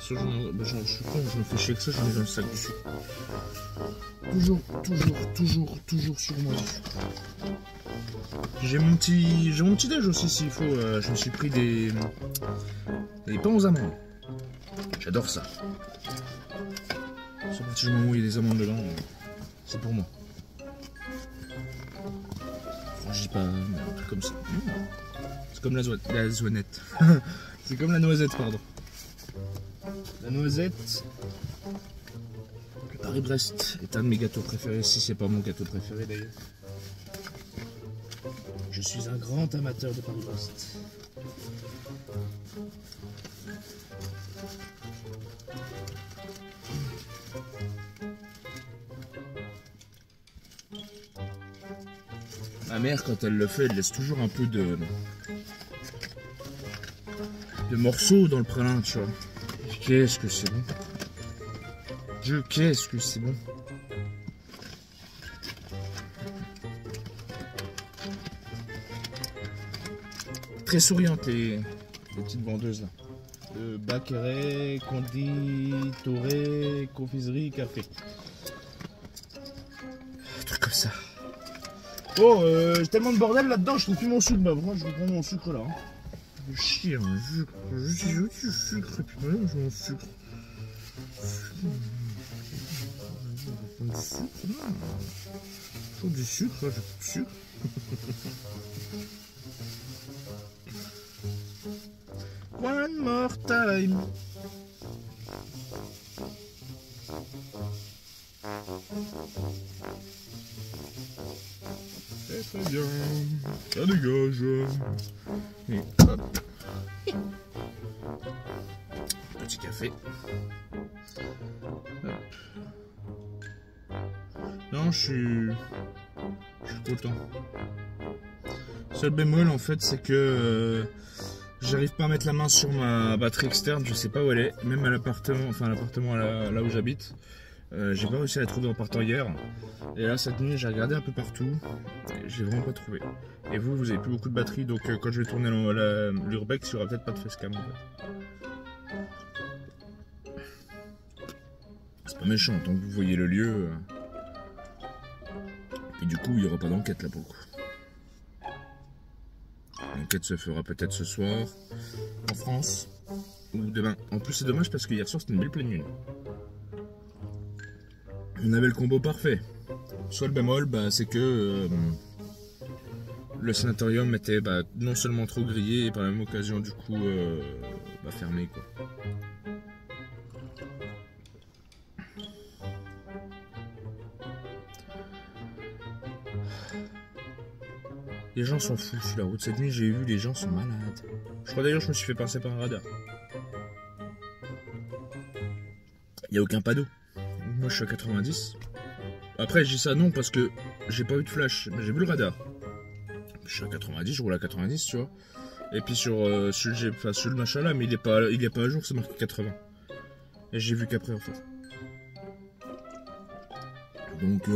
Ça, je suis con, je me fais chier que ça, j'en ai dans le sac du sucre. Toujours sur moi du sucre. J'ai mon petit déj aussi s'il faut. Je me suis pris des pains aux amandes. J'adore ça. À partir du moment où il y a des amandes dedans, c'est pour moi. Enfin, je dis pas un truc comme ça. C'est comme la zouanette. C'est comme la noisette, pardon. La noisette. Le Paris-Brest est un de mes gâteaux préférés, si c'est pas mon gâteau préféré d'ailleurs. Je suis un grand amateur de Paris-Brest. Ma mère, quand elle le fait, elle laisse toujours un peu de morceaux dans le pralin, tu vois. Qu'est-ce que c'est bon. Qu'est-ce que c'est bon. Très souriantes les petites vendeuses là. De baquerie, conditoré, confiserie, café. Un truc comme ça. Oh, j'ai tellement de bordel là-dedans, je trouve plus mon sucre. Bah, moi, je reprends mon sucre là. Hein. Je chie, mon sucre. Je veux du sucre, et puis maintenant, je veux mon sucre. Faut du sucre, là, j'ai plus de sucre. One more time. C'est très bien, ça dégage. Et hop. Petit café. Hop. Non, je suis content. Seul bémol en fait, c'est que j'arrive pas à mettre la main sur ma batterie externe, je sais pas où elle est, même à l'appartement, enfin l'appartement là où j'habite. J'ai pas réussi à la trouver en partant hier. Et là cette nuit j'ai regardé un peu partout. J'ai vraiment pas trouvé. Et vous avez plus beaucoup de batterie, donc quand je vais tourner l'urbex, il y aura peut-être pas de facecam en fait. C'est pas méchant, tant que vous voyez le lieu. Et du coup il y aura pas d'enquête là pour le coup. L'enquête se fera peut-être ce soir en France ou demain. En plus c'est dommage parce que hier soir c'était une belle pleine lune. On avait le combo parfait. Soit le bémol, c'est que le sanatorium était non seulement trop grillé et par la même occasion du coup fermé quoi. Les gens sont fous sur la route. Cette nuit j'ai vu les gens sont malades. Je crois d'ailleurs que je me suis fait passer par un radar. Il n'y a aucun panneau. Moi je suis à 90. Après je dis ça non parce que j'ai pas eu de flash, mais j'ai vu le radar. Je suis à 90, je roule à 90 tu vois. Et puis sur le machin là, mais il est pas à jour, c'est marqué 80. Et j'ai vu qu'après en fait. Donc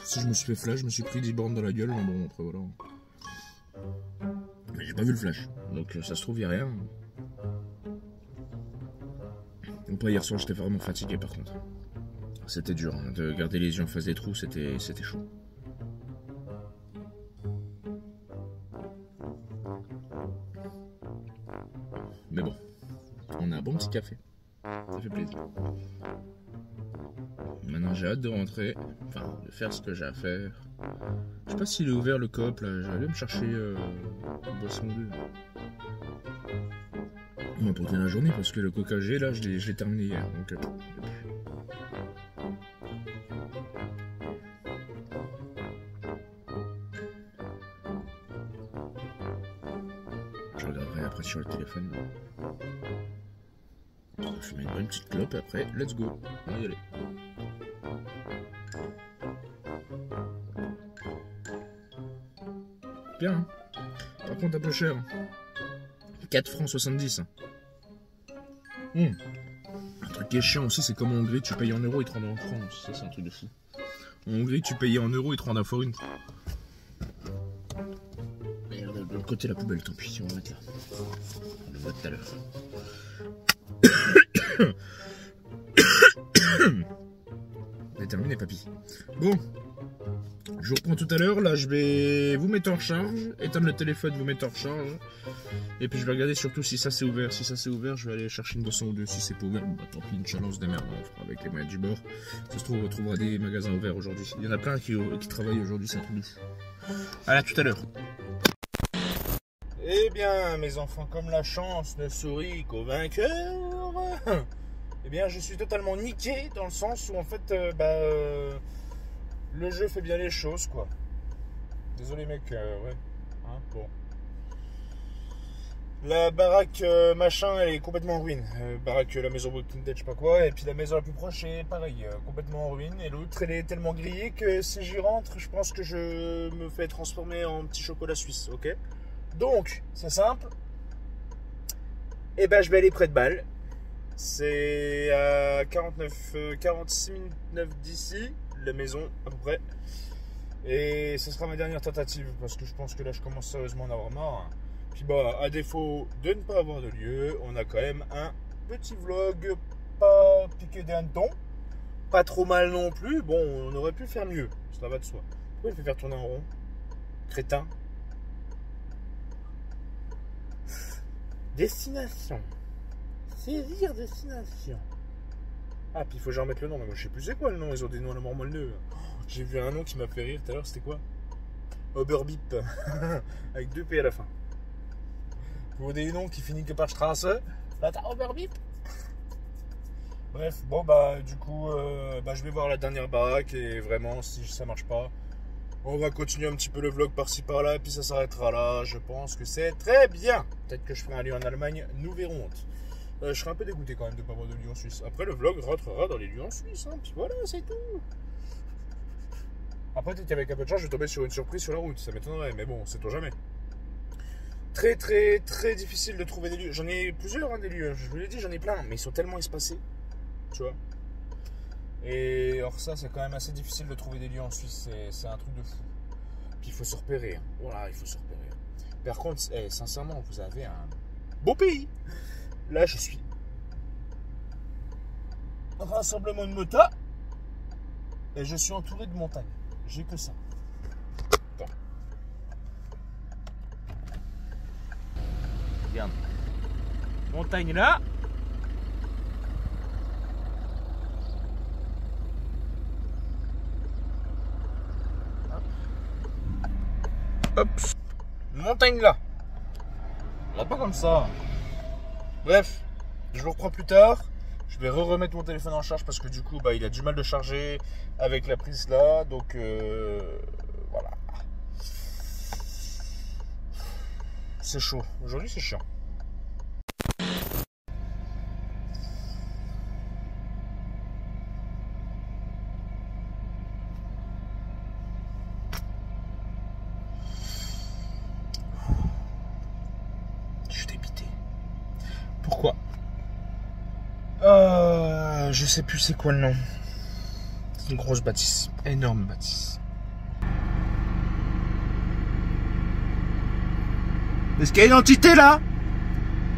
si je me suis fait flash, je me suis pris 10 bornes dans la gueule, mais bon après voilà. Mais j'ai pas vu le flash, donc ça se trouve il y a rien. Donc pas hier soir j'étais vraiment fatigué par contre. C'était dur, hein, de garder les yeux en face des trous, c'était chaud. Mais bon, on a un bon petit café, ça fait plaisir. Maintenant j'ai hâte de rentrer, enfin de faire ce que j'ai à faire. Je sais pas s'il est ouvert le coop là, j'allais me chercher une boisson bleue. Moi pour tenir la journée parce que le coca que j'ai là, je l'ai terminé hier. Donc, je regarderai après sur le téléphone. Je vais fumer une bonne petite clope et après, let's go, on va y aller. Bien, hein. Par contre un peu cher. 4 francs 70. Un truc qui est chiant aussi, c'est comme en Hongrie, tu payes en euros et te rendent en francs. Ça, c'est un truc de fou. En Hongrie, tu payes en euros et te rendent un forint. Merde, de l'autre côté, la poubelle, tant pis, on va mettre là. On le voit tout à l'heure. C'est terminé, papy. Bon, je vous reprends tout à l'heure. Là, je vais vous mettre en recharge, éteindre le téléphone, vous mettre en recharge. Et puis je vais regarder surtout si ça c'est ouvert. Si ça c'est ouvert, je vais aller chercher une boisson ou deux. Si c'est pas ouvert, bah tant pis, une challenge des merdes, on fera avec les moyens du bord. Ça se trouve, on retrouvera des magasins ouverts aujourd'hui. Il y en a plein qui travaillent aujourd'hui, c'est un truc de fou. Allez, à tout à l'heure. Eh bien, mes enfants, comme la chance ne sourit qu'aux vainqueurs, eh bien, je suis totalement niqué dans le sens où, en fait, le jeu fait bien les choses, quoi. Désolé, mec, ouais. Hein, bon. La baraque machin, elle est complètement en ruine. Baraque, la maison Walking Dead, je sais pas quoi. Et puis la maison la plus proche est pareil, complètement en ruine. Et l'autre, elle est tellement grillée que si j'y rentre, je pense que je me fais transformer en petit chocolat suisse, ok? Donc, c'est simple. Et ben, je vais aller près de Bâle. C'est à 46 minutes 9 d'ici, la maison, à peu près. Et ce sera ma dernière tentative, parce que je pense que là, je commence sérieusement à en avoir marre. Puis bah, à défaut de ne pas avoir de lieu, on a quand même un petit vlog pas piqué des hannetons. Pas trop mal non plus. Bon, on aurait pu faire mieux, ça va de soi. Pourquoi il fait faire tourner en rond? Crétin. Destination. Saisir destination. Ah, puis il faut que j'en remette le nom, mais moi je sais plus c'est quoi le nom, ils ont des noms à la mort moelleux. J'ai vu un nom qui m'a fait rire tout à l'heure, c'était quoi? Oberbip. Avec 2 P à la fin. Pour des noms qui finissent que par Strasse, là t'as Oberbip. Bref, bon bah du coup, je vais voir la dernière baraque et vraiment si ça marche pas, on va continuer un petit peu le vlog par-ci par-là et puis ça s'arrêtera là. Je pense que c'est très bien. Peut-être que je ferai un lieu en Allemagne, nous verrons. Je serai un peu dégoûté quand même de ne pas avoir de lieu en Suisse. Après le vlog rentrera dans les lieux en Suisse, hein, puis voilà, c'est tout. Après peut-être qu'avec un peu de chance je vais tomber sur une surprise sur la route, ça m'étonnerait, mais bon, sait-on jamais. Très très très difficile de trouver des lieux. J'en ai plusieurs, hein, des lieux, je vous l'ai dit, j'en ai plein, mais ils sont tellement espacés, tu vois. Et alors ça, c'est quand même assez difficile de trouver des lieux en Suisse, c'est un truc de fou. Puis il faut se repérer, hein. Voilà, il faut se repérer. Par contre, sincèrement, vous avez un beau pays. Là, je suis rassemblement de motards et je suis entouré de montagnes. J'ai que ça. Attends. Regarde. Montagne là. Hop. Montagne là. Là, pas comme ça. Bref, je vous reprends plus tard. Je vais remettre mon téléphone en charge parce que du coup, il a du mal de charger avec la prise là. Donc, voilà. C'est chaud. Aujourd'hui, c'est chiant. Pourquoi? Je sais plus c'est quoi le nom. C'est une grosse bâtisse. Énorme bâtisse. Est-ce qu'il y a une entité là?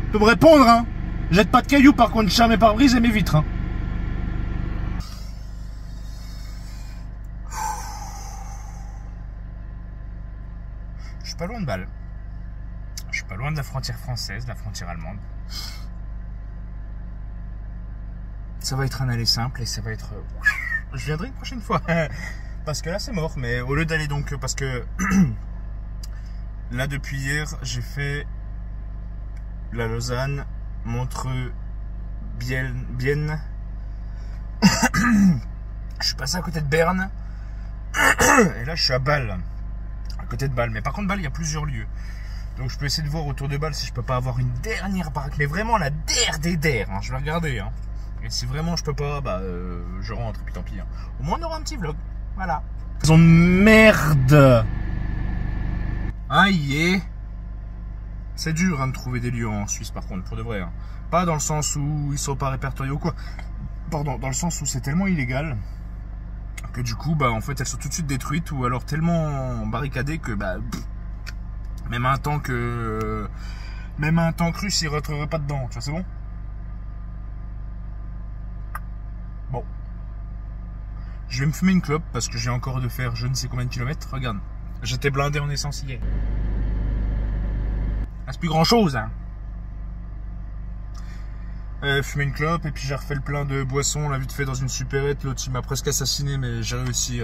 Tu peux me répondre, hein? Jette pas de cailloux par contre, je ferme mes pare-brise et mes vitres, hein. Je suis pas loin de Bâle. Je suis pas loin de la frontière française, de la frontière allemande. Ça va être un aller simple et ça va être... Je viendrai une prochaine fois. Parce que là c'est mort. Mais au lieu d'aller donc... Parce que... Là depuis hier j'ai fait... La Lausanne, Montreux, Bienne. Je suis passé à côté de Berne. Et là je suis à Bâle. À côté de Bâle. Mais par contre Bâle il y a plusieurs lieux. Donc je peux essayer de voir autour de Bâle si je peux pas avoir une dernière baraque. Mais vraiment la der, hein. Je vais regarder, hein. Et si vraiment je peux pas, je rentre et puis tant pis, hein. Au moins on aura un petit vlog. Voilà. Ils ont de merde. Aïe. C'est dur, hein, de trouver des lieux en Suisse par contre, pour de vrai, hein. Pas dans le sens où ils sont pas répertoriés ou quoi. Pardon, dans le sens où c'est tellement illégal que du coup, en fait, elles sont tout de suite détruites ou alors tellement barricadées que même un tank russe, il rentrerait pas dedans. Tu vois, c'est bon? Bon. Je vais me fumer une clope parce que j'ai encore de faire je ne sais combien de kilomètres. Regarde, j'étais blindé en essence hier. Ah, c'est plus grand chose, hein. Fumer une clope et puis j'ai refait le plein de boissons, on l'a vite fait dans une supérette. L'autre il m'a presque assassiné, mais j'ai réussi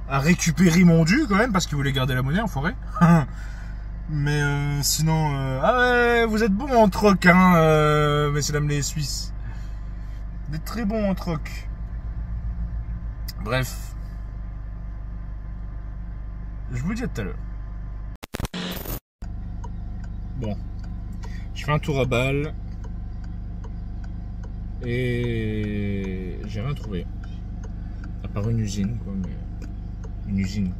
à récupérer mon dû quand même parce qu'il voulait garder la monnaie en forêt. Mais sinon, ah ouais, vous êtes bons en troc, hein, messieurs dames les Suisses. Vous êtes très bons en troc. Bref. Je vous dis à tout à l'heure. Bon. Je fais un tour à Bâle. Et j'ai rien trouvé. À part une usine, quoi, mais. Une usine.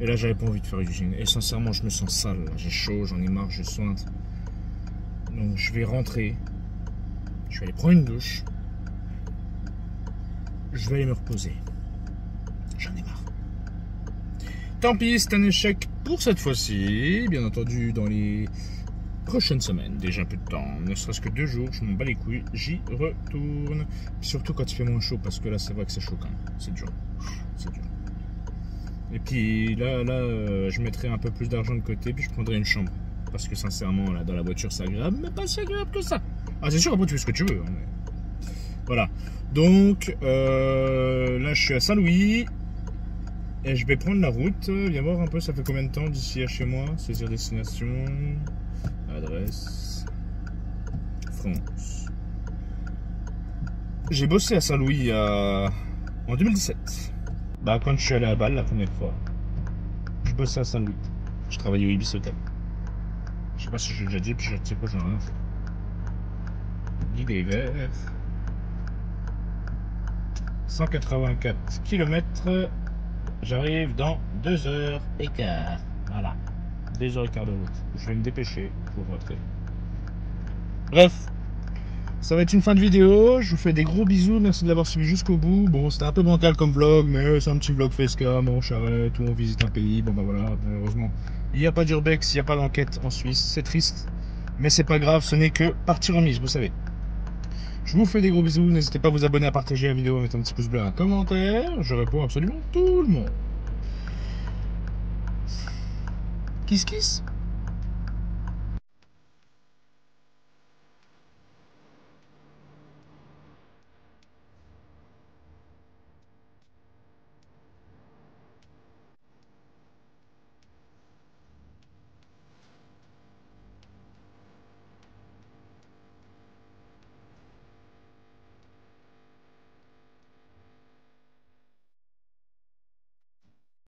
Et là, j'avais pas envie de faire une usine. Et sincèrement, je me sens sale. J'ai chaud, j'en ai marre, je sointe. Donc, je vais rentrer. Je vais aller prendre une douche. Je vais aller me reposer. J'en ai marre. Tant pis, c'est un échec pour cette fois-ci. Bien entendu, dans les prochaines semaines, déjà un peu de temps, ne serait-ce que 2 jours, je m'en bats les couilles, j'y retourne. Puis surtout quand il fait moins chaud, parce que là, c'est vrai que c'est chaud quand même. C'est dur. C'est dur. Et puis là, je mettrai un peu plus d'argent de côté, puis je prendrai une chambre. Parce que sincèrement, là, dans la voiture, c'est agréable, mais pas si agréable que ça. Ah, c'est sûr, après, tu fais ce que tu veux. Hein, mais... Voilà. Donc, là, je suis à Saint-Louis. Et je vais prendre la route. Viens voir un peu, ça fait combien de temps d'ici à chez moi. Saisir destination. Adresse. France. J'ai bossé à Saint-Louis en 2017. Bah, quand je suis allé à Bâle la première fois. Je bossais à Saint-Louis. Je travaillais au Ibis Hotel. Je sais pas si je l'ai déjà dit, puis je sais pas, j'en ai rien fait. Guide est vert. 184 km. J'arrive dans 2h15. Voilà. 2h15 de route. Je vais me dépêcher pour rentrer. Bref. Ça va être une fin de vidéo. Je vous fais des gros bisous. Merci de l'avoir suivi jusqu'au bout. Bon, c'était un peu bancal comme vlog, mais c'est un petit vlog Fesca, on charrette, où on visite un pays. Bon, bah voilà, malheureusement. Il n'y a pas d'urbex, il n'y a pas d'enquête en Suisse. C'est triste. Mais c'est pas grave, ce n'est que partie remise, vous savez. Je vous fais des gros bisous. N'hésitez pas à vous abonner, à partager la vidéo, à mettre un petit pouce bleu, un commentaire. Je réponds absolument tout le monde. Kiss kiss.